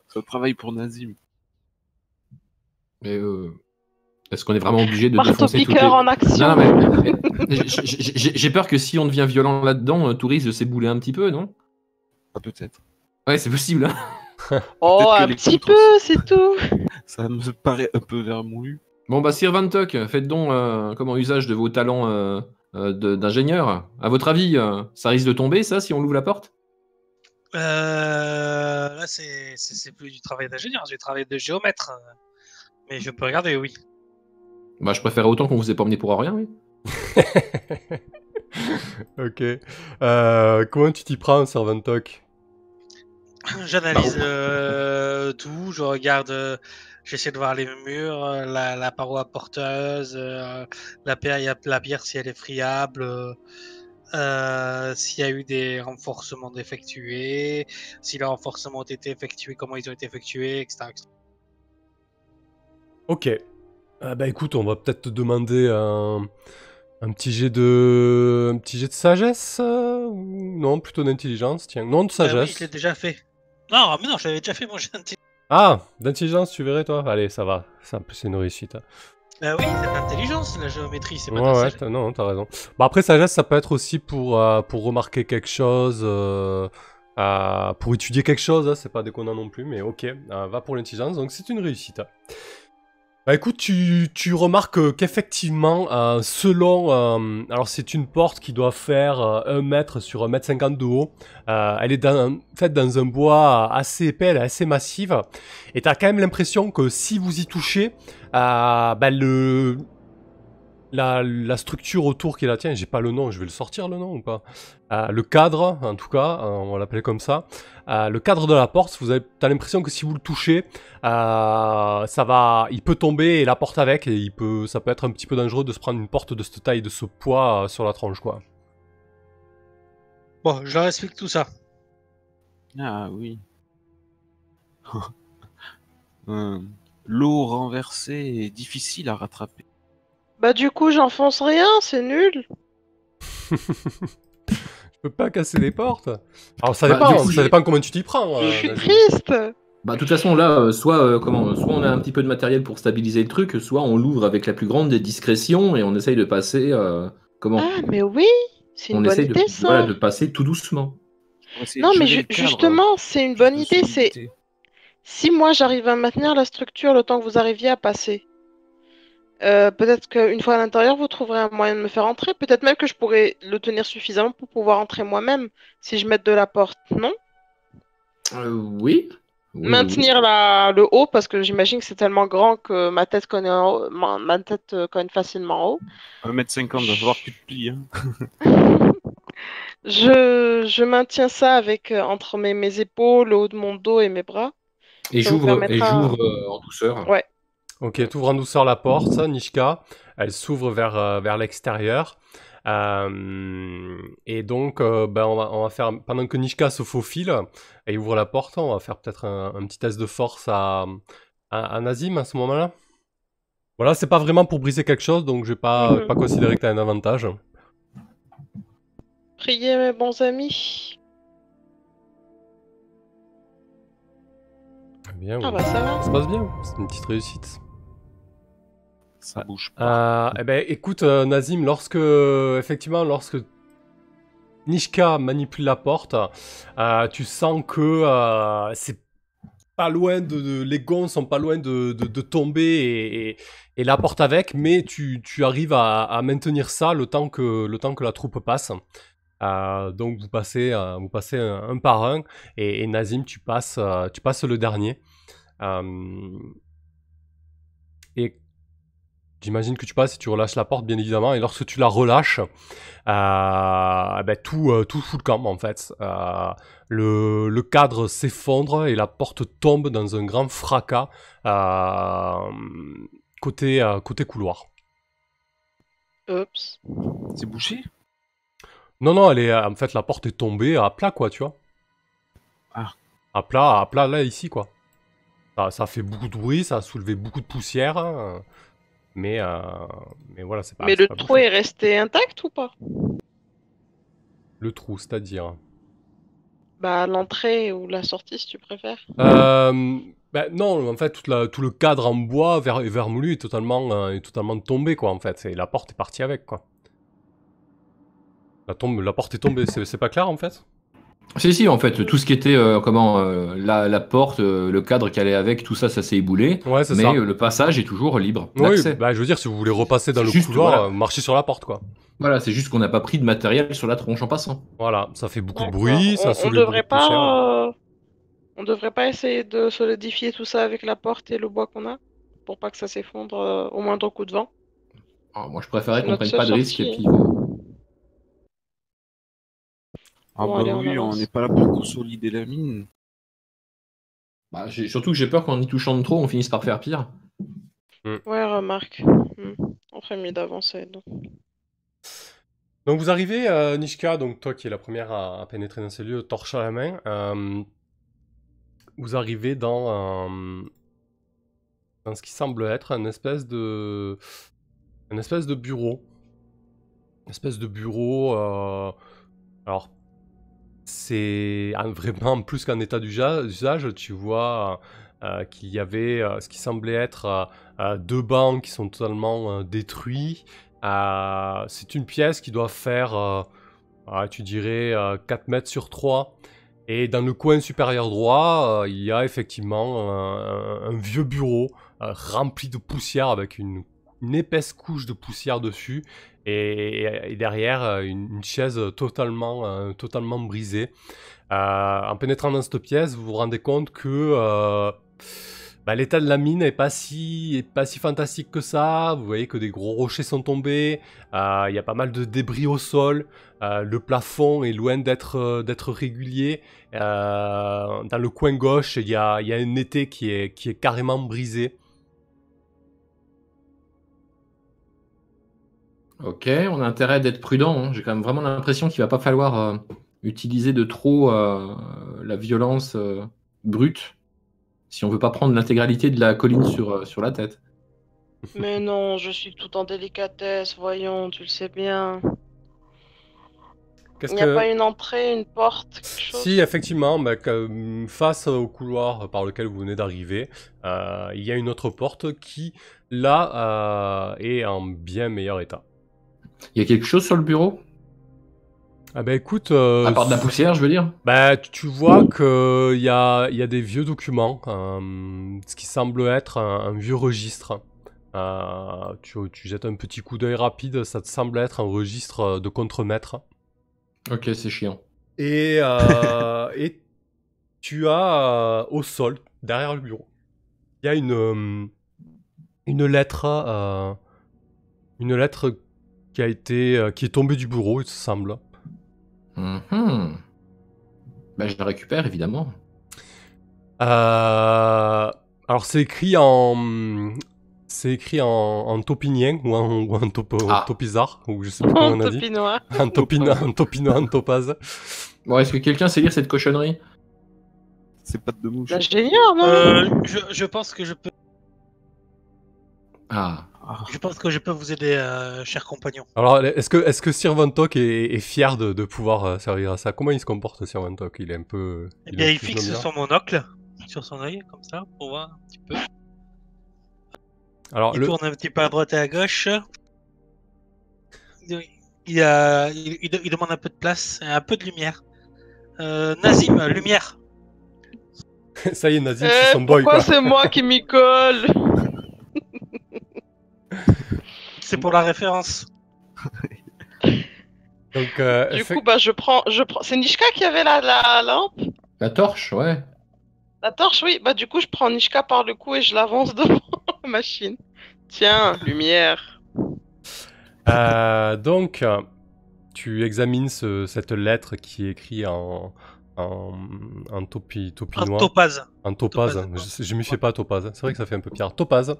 Ça travaille pour Nazim. Mais Est-ce qu'on est vraiment obligé de Marteau défoncer toutes les... piqueur en action. Non, mais j'ai peur que si on devient violent là-dedans, tout risque de s'ébouler un petit peu, non? Ah, peut-être. Ouais, c'est possible. Oh, Peut-être que un les petit poutres peu, c'est tout. Ça me paraît un peu vermoulu. Bon, bah, Sir Van Tuck, faites donc comment usage de vos talents d'ingénieur. À votre avis, ça risque de tomber, ça, si on ouvre la porte? Là, c'est plus du travail d'ingénieur, c'est du travail de géomètre. Mais je peux regarder, oui. Bah, je préférais autant qu'on vous ait pas emmené pour rien, oui. Ok. Comment tu t'y prends, Servant Talk? J'analyse tout, je regarde, j'essaie de voir les murs, la paroi porteuse, la pierre si elle est friable, s'il y a eu des renforcements d'effectués, si les renforcements ont été effectués, comment ils ont été effectués, etc. etc. Ok. Bah écoute, on va peut-être te demander un petit jet de sagesse ou non, plutôt d'intelligence, tiens. Non, de Oui, sagesse. je l'ai déjà fait. Non, mais non, je l'avais déjà fait, moi j'ai intelligence. Ah, d'intelligence, tu verrais, toi? Allez, ça va. C'est une réussite. Oui, c'est de l'intelligence, la géométrie, c'est pas de Ouais, la ouais, sagesse. non, t'as raison. Bah après, sagesse, ça peut être aussi pour remarquer quelque chose, pour étudier quelque chose, hein, c'est pas déconnant non plus, mais ok, va pour l'intelligence, donc c'est une réussite. Bah écoute, tu remarques qu'effectivement, alors c'est une porte qui doit faire 1 mètre sur 1,50 m de haut. Elle est faite dans un bois assez épais, elle est assez massive. Et t'as quand même l'impression que si vous y touchez, bah la structure autour qui la tient, j'ai pas le nom, je vais le sortir le nom ou pas? Le cadre, en tout cas, on va l'appeler comme ça. Le cadre de la porte, t'as l'impression que si vous le touchez, il peut tomber et la porte avec, et ça peut être un petit peu dangereux de se prendre une porte de cette taille, de ce poids sur la tronche, quoi. Bon, je leur explique tout ça. Ah oui. L'eau renversée est difficile à rattraper. Bah du coup, j'enfonce rien, c'est nul. Je peux pas casser les portes. Alors ça Bah, dépend, du coup, ça dépend comment tu t'y prends. Je suis Nazim. triste. Bah, de toute façon, là, soit on a un petit peu de matériel pour stabiliser le truc, soit on l'ouvre avec la plus grande des discrétions et on essaye de passer, Ah, mais oui, c'est une on bonne essaye idée, voilà, ça. de passer tout doucement. On va essayer Non, de mais geler le cadre, justement, c'est une plus bonne de idée. C'est solidité. si moi j'arrive à maintenir la structure le temps que vous arriviez à passer. Peut-être qu'une fois à l'intérieur, vous trouverez un moyen de me faire entrer. Peut-être même que je pourrais le tenir suffisamment pour pouvoir entrer moi-même si je mette de la porte, non? Oui. Oui. Maintenir le haut parce que j'imagine que c'est tellement grand que ma tête connaît en haut, ma tête connaît facilement en haut. 1,50 m, va falloir que tu te plies. Hein. Je maintiens ça avec entre mes épaules, le haut de mon dos et mes bras. Et Ça vous j'ouvre permettra. en douceur. Ouais. Ok, t'ouvres en douceur la porte, Nishka. Elle s'ouvre vers l'extérieur. Et donc, ben on va faire, pendant que Nishka se faufile et ouvre la porte, on va faire peut-être un petit test de force à Nazim à ce moment-là. Voilà, c'est pas vraiment pour briser quelque chose, donc je vais pas considérer que t'as un avantage. Priez mes bons amis. Bien, Ah oui. bah ça va. Ça se passe bien, c'est une petite réussite. Ça bouge pas. Eh ben, écoute, Nazim, lorsque Nishka manipule la porte, tu sens que c'est pas loin les gonds sont pas loin de tomber et la porte avec, mais tu arrives à maintenir ça le temps que la troupe passe. Donc vous passez un par un et Nazim, tu passes le dernier. Et j'imagine que tu passes et tu relâches la porte, bien évidemment. Et lorsque tu la relâches, ben tout fout le camp, en fait. Le cadre s'effondre et la porte tombe dans un grand fracas côté couloir. Oups. C'est bouché? Non, en fait, la porte est tombée à plat, quoi, tu vois. Ah. À plat, là, ici, quoi. Ça a fait beaucoup de bruit, ça a soulevé beaucoup de poussière, hein, mais voilà, c'est pas. Mais c'est le pas trou bouché. est resté intact ou pas? Le trou, c'est-à-dire. Bah l'entrée ou la sortie si tu préfères. Ben non, en fait, tout le cadre en bois vermoulu est totalement tombé, quoi, en fait. Et la porte est partie avec, quoi. La porte est tombée, c'est pas clair, en fait? Si, en fait, tout ce qui était la porte, le cadre qui allait avec, tout ça, ça s'est éboulé. Ouais, c'est Mais ça. le passage est toujours libre Oui, d'accès. bah, je veux dire, si vous voulez repasser dans C'est le juste, couloir, voilà. marchez sur la porte, quoi. Voilà, c'est juste qu'on n'a pas pris de matériel sur la tronche en passant. Voilà, ça fait beaucoup de D'accord. bruit, ça On soulève beaucoup de devrait poussière. pas, on devrait pas essayer de solidifier tout ça avec la porte et le bois qu'on a, pour pas que ça s'effondre au moindre coup de vent. Alors, moi, je préférais C'est qu'on notre prenne seule pas de risque. sortie. Et puis, Ah Bon, bah allez, on oui, on avance. n'est pas là pour consolider la mine. surtout que j'ai peur qu'en y touchant de trop, on finisse par faire pire. Ouais, remarque. On ferait mieux d'avancer. Donc. Donc vous arrivez, Nishka, donc toi qui es la première à pénétrer dans ces lieux, torche à la main, vous arrivez dans ce qui semble être un espèce de bureau. Une espèce de bureau, alors c'est vraiment plus qu'un état d'usage, tu vois qu'il y avait ce qui semblait être 2 bancs qui sont totalement détruits. C'est une pièce qui doit faire, tu dirais, 4 mètres sur 3. Et dans le coin supérieur droit, il y a effectivement un vieux bureau rempli de poussière avec une épaisse couche de poussière dessus. Et derrière, une chaise totalement brisée. En pénétrant dans cette pièce, vous vous rendez compte que l'état de la mine est pas si fantastique que ça. Vous voyez que des gros rochers sont tombés. Il y a pas mal de débris au sol. Le plafond est loin d'être régulier. Dans le coin gauche, il y a un étai qui est carrément brisé. Ok, on a intérêt d'être prudent. Hein. J'ai quand même vraiment l'impression qu'il va pas falloir utiliser de trop la violence brute si on veut pas prendre l'intégralité de la colline sur la tête. Mais non, je suis tout en délicatesse, voyons, tu le sais bien. Il n'y a pas une entrée, une porte, quelque chose? Si, effectivement, face au couloir par lequel vous venez d'arriver, il y a une autre porte qui, là, est en bien meilleur état. Il y a quelque chose sur le bureau? Ah bah écoute... à part de la poussière, je veux dire? Bah, tu vois qu'il y a des vieux documents, ce qui semble être un vieux registre. Tu jettes un petit coup d'œil rapide, ça te semble être un registre de contremaître. Ok, c'est chiant. Et tu as au sol, derrière le bureau, il y a une lettre qui est tombée du bureau, il semble. Je la récupère évidemment. Alors c'est écrit en topinien ou en topisard, ou je sais plus comment on a dit. Topinois. En topinois, en topaz. Bon, est-ce que quelqu'un sait lire cette cochonnerie? C'est pas de mouche. L'ingénieur, non? Je pense que je peux. Ah. Je pense que je peux vous aider, cher compagnon. Alors, est-ce que Sir Vontok est fier de pouvoir servir à ça? Comment il se comporte, Sir Vontok? Il est un peu... Eh bien, il fixe son monocle sur son œil, comme ça, pour voir un petit peu. Alors, il tourne un petit peu à droite et à gauche. Il demande un peu de place, un peu de lumière. Nazim, lumière. Ça y est, Nazim, c'est son boy, pourquoi quoi. c'est moi qui m'y colle? C'est pour la référence. Donc, du coup, je prends. C'est Nishka qui avait la lampe? La torche, ouais. La torche, oui. Du coup, je prends Nishka par le cou et je l'avance devant la machine. Tiens, lumière. Donc, tu examines cette lettre qui est écrite en topinois. En topaz. Je m'y fais pas topaz. C'est vrai que ça fait un peu pire. Topaz.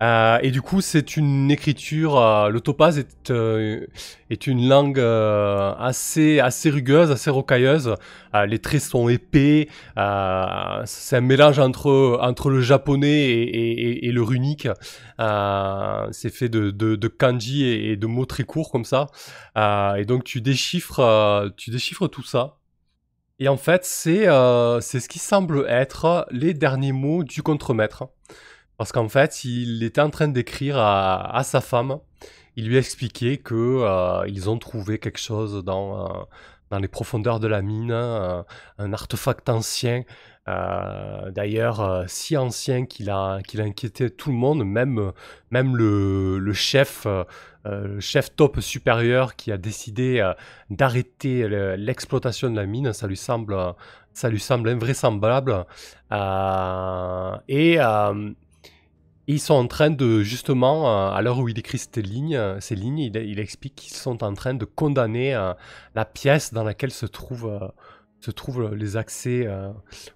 Et du coup, c'est une écriture. Le topaz est une langue assez rugueuse, assez rocailleuse. Les traits sont épais. C'est un mélange entre le japonais et le runique. C'est fait de kanji et de mots très courts comme ça. Et donc tu déchiffres tout ça. Et en fait, c'est ce qui semble être les derniers mots du contremaître. Parce qu'en fait, il était en train d'écrire à sa femme. Il lui expliquait que ils ont trouvé quelque chose dans les profondeurs de la mine, un artefact ancien, d'ailleurs si ancien qu'il a inquiété tout le monde, même le chef top supérieur qui a décidé d'arrêter l'exploitation de la mine, ça lui semble invraisemblable. Ils sont en train de, justement, à l'heure où il écrit ces lignes, il explique qu'ils sont en train de condamner la pièce dans laquelle se trouvent les accès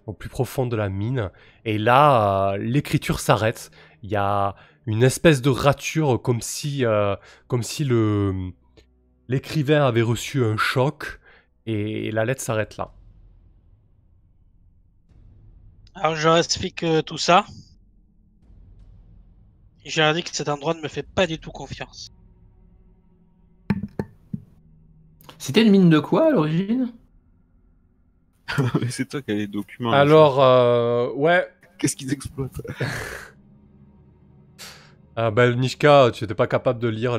au plus profond de la mine. Et là, l'écriture s'arrête. Il y a une espèce de rature, comme si l'écrivain avait reçu un choc, et la lettre s'arrête là. Alors je leur explique tout ça. Je leur dis que cet endroit ne me fait pas du tout confiance. C'était une mine de quoi à l'origine? Mais c'est toi qui as les documents. là, Alors, ouais. Qu'est-ce qu'ils exploitent? Nishka, tu n'étais pas capable de lire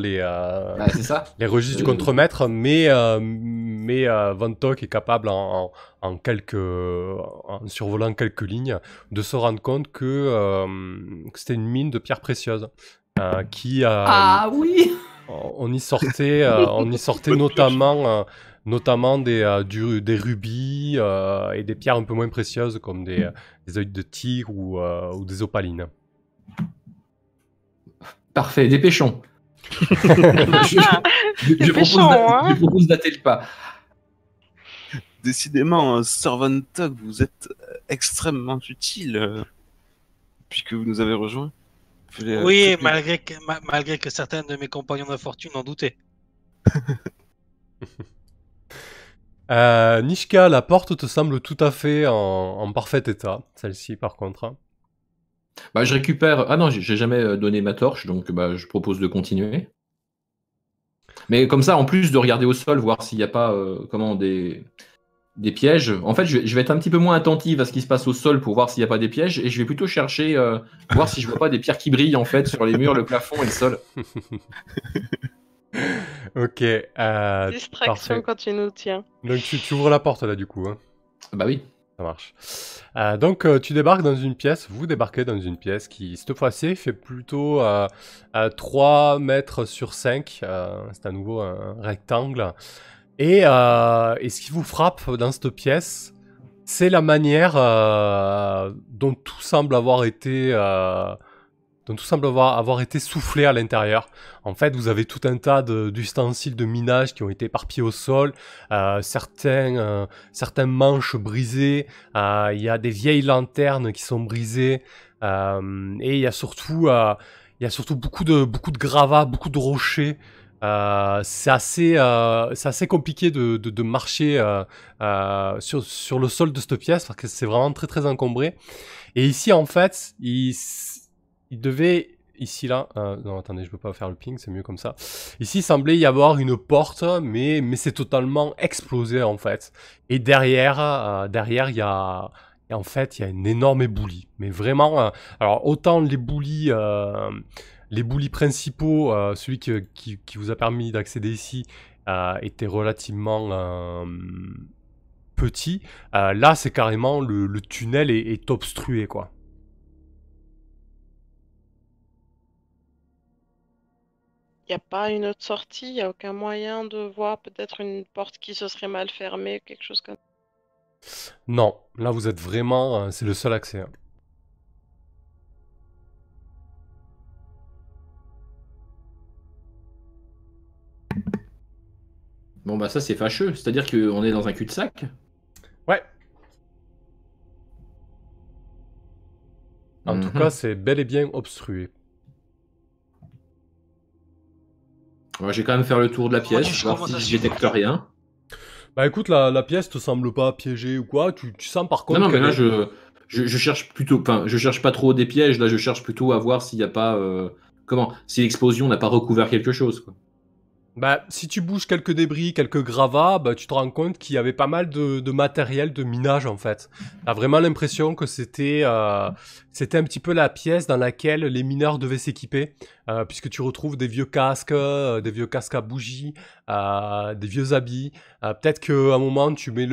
C'est ça. les registres du contremaître, mais Van Tok est capable, en survolant quelques lignes, de se rendre compte que c'était une mine de pierres précieuses. Ah oui. On y sortait notamment des rubis et des pierres un peu moins précieuses comme des œils de tigre ou des opalines. Parfait, dépêchons. Je propose d'atter le pas. Décidément, Sir Van Tok, vous êtes extrêmement utile puisque vous nous avez rejoints. Oui, malgré que certains de mes compagnons de fortune en doutaient. Nishka, la porte te semble tout à fait en parfait état, celle-ci par contre. Je récupère... Ah non, j'ai jamais donné ma torche, donc je propose de continuer. Mais comme ça, en plus de regarder au sol, voir s'il n'y a pas des pièges. En fait, je vais être un petit peu moins attentif à ce qui se passe au sol pour voir s'il n'y a pas des pièges, et je vais plutôt chercher, voir si je vois pas des pierres qui brillent en fait sur les murs, le plafond et le sol. Ok. Distraction parfait. quand tu nous tiens. Donc tu ouvres la porte là du coup. Hein. Bah oui. Ça marche. Donc tu débarques dans une pièce, vous débarquez dans une pièce qui, cette fois-ci, fait plutôt 3 mètres sur 5. C'est à nouveau un rectangle. Et ce qui vous frappe dans cette pièce, c'est la manière dont tout semble avoir été soufflé à l'intérieur. En fait, vous avez tout un tas d'ustensiles de minage qui ont été éparpillés au sol, certains manches brisées, il y a des vieilles lanternes qui sont brisées, et il y a surtout beaucoup de gravats, beaucoup de rochers. C'est assez compliqué de marcher sur le sol de cette pièce parce que c'est vraiment très très encombré. Et ici, en fait, il devait... Ici, là... non, attendez, je peux pas faire le ping, c'est mieux comme ça. Ici, il semblait y avoir une porte, mais c'est totalement explosé, en fait. Et derrière, il y a... Et en fait, il y a une énorme éboulis. Mais vraiment... alors, autant les boulis principaux, celui qui vous a permis d'accéder ici, était relativement petit. Là, c'est carrément... Le tunnel est obstrué, quoi. Il n'y a pas une autre sortie, il n'y a aucun moyen de voir peut-être une porte qui se serait mal fermée, quelque chose comme ça. Non, là vous êtes vraiment... c'est le seul accès. Hein. Bon ça c'est fâcheux, c'est-à-dire qu'on est dans un cul-de-sac. Ouais. En tout cas, c'est bel et bien obstrué. Je vais quand même faire le tour de la pièce, voir si je détecte rien. Bah écoute, la pièce te semble pas piégée ou quoi, tu sens par contre... Non, mais là je cherche plutôt... Enfin, je cherche pas trop des pièges, là je cherche plutôt à voir s'il n'y a pas... si l'explosion n'a pas recouvert quelque chose, quoi. Bah, si tu bouges quelques débris, quelques gravats, bah, tu te rends compte qu'il y avait pas mal de matériel de minage en fait. T'as vraiment l'impression que c'était un petit peu la pièce dans laquelle les mineurs devaient s'équiper, puisque tu retrouves des vieux casques à bougies, des vieux habits. Peut-être qu'à un moment tu mets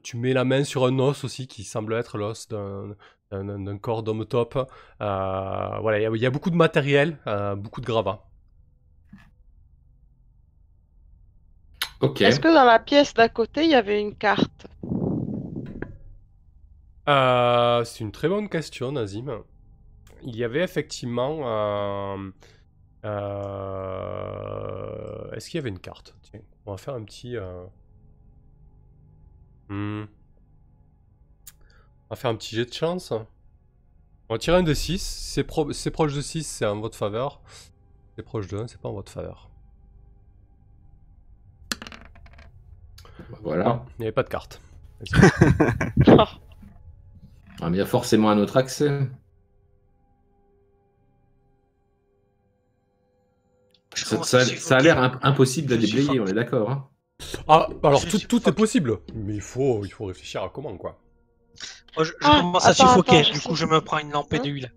tu mets la main sur un os aussi qui semble être l'os d'un corps d'homme top. Voilà, il y a beaucoup de matériel, beaucoup de gravats. Ok. Est-ce que dans la pièce d'à côté, il y avait une carte? C'est une très bonne question, Nazim. Il y avait effectivement... Est-ce qu'il y avait une carte? Tiens, on va faire un petit... On va faire un petit jet de chance. On va tirer un de 6. C'est proche de 6, c'est en votre faveur. C'est proche de 1, c'est pas en votre faveur. Voilà. Non, il n'y avait pas de carte. Ah, mais il y a forcément un autre accès. Ça a l'air impossible à déblayer, on est d'accord. Hein. Ah, alors tout est possible. Mais il faut réfléchir à comment, quoi. Moi, je commence à attends, suffoquer, je du coup sais. je me prends une lampée d'huile.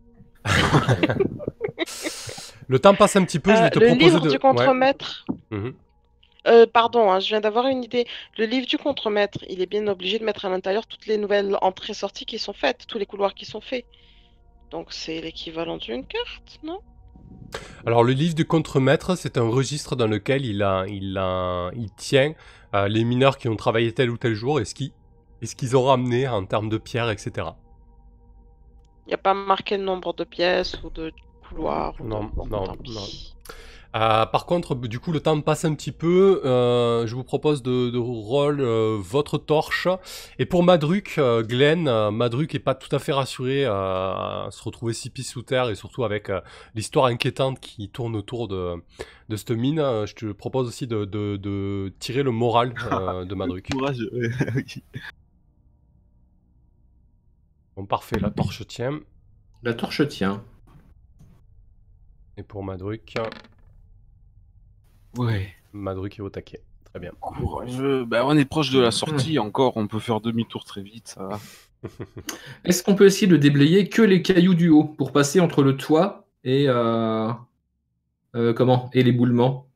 Le temps passe un petit peu, je vais te Le proposer livre de... du contremaître. Mhm. Pardon, hein, je viens d'avoir une idée. Le livre du contremaître, il est bien obligé de mettre à l'intérieur toutes les nouvelles entrées-sorties qui sont faites, tous les couloirs qui sont faits. Donc c'est l'équivalent d'une carte, non? Alors, le livre du contremaître, c'est un registre dans lequel il tient les mineurs qui ont travaillé tel ou tel jour et ce qu'ils ont ramené en termes de pierres, etc. Il n'y a pas marqué le nombre de pièces ou de couloirs. Non, Bon, non, tant pis. non. Par contre, du coup, le temps passe un petit peu. Je vous propose de roll votre torche. Et pour Madruk, Glenn, Madruk est pas tout à fait rassuré à se retrouver 6 pieds sous terre et surtout avec l'histoire inquiétante qui tourne autour de cette mine. Je te propose aussi de tirer le moral de Madruk. Courage, oui. Bon, parfait, la torche tient. La torche tient. Et pour Madruk, Ouais. Madruk est au taquet. Très bien. Courageux. Bah, on est proche de la sortie encore, on peut faire demi-tour très vite, ça va. Est-ce qu'on peut essayer de déblayer que les cailloux du haut pour passer entre le toit et et l'éboulement?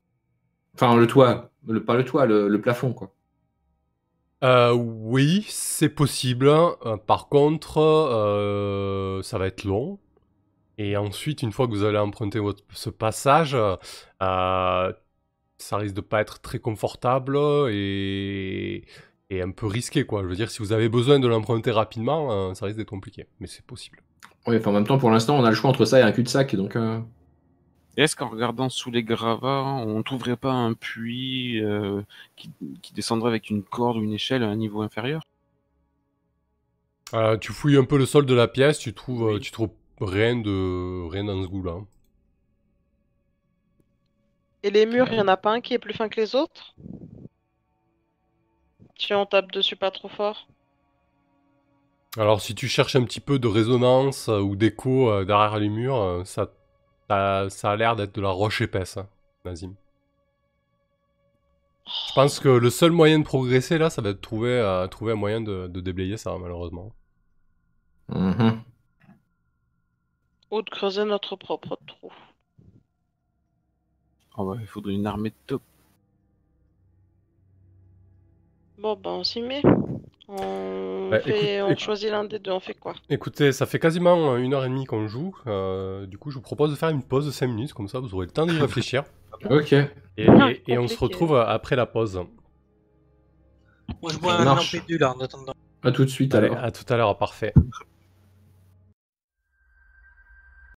Enfin, le toit, pas le toit, le plafond, quoi. Oui, c'est possible. Par contre, ça va être long. Et ensuite, une fois que vous allez emprunter ce passage, ça risque de pas être très confortable et un peu risqué, quoi. Je veux dire, si vous avez besoin de l'emprunter rapidement, ça risque d'être compliqué. Mais c'est possible. Oui, enfin, en même temps, pour l'instant, on a le choix entre ça et un cul-de-sac, donc... Et est-ce qu'en regardant sous les gravats, on trouverait pas un puits qui descendrait avec une corde ou une échelle à un niveau inférieur? Tu fouilles un peu le sol de la pièce, tu trouves Oui. rien dans ce goût-là. Et les murs, il n'y en a pas un qui est plus fin que les autres? Si on tape dessus pas trop fort. Alors, si tu cherches un petit peu de résonance ou d'écho derrière les murs, ça a l'air d'être de la roche épaisse, hein, Nazim. Je pense que le seul moyen de progresser là, ça va être de trouver un moyen de déblayer ça, malheureusement. Mhm. Ou de creuser notre propre trou. Ah ouais, il faudrait une armée de top. Bon, ben on s'y met. On Bah, on choisit l'un des deux, on fait quoi? Écoutez, ça fait quasiment 1h30 qu'on joue. Du coup, je vous propose de faire une pause de 5 minutes, comme ça vous aurez le temps d'y réfléchir. Ok. Et on se Compliqué. retrouve après la pause. Moi je bois Ça un marche. lampée d'huile en attendant. À tout de suite, Allez, alors. à tout à l'heure, parfait.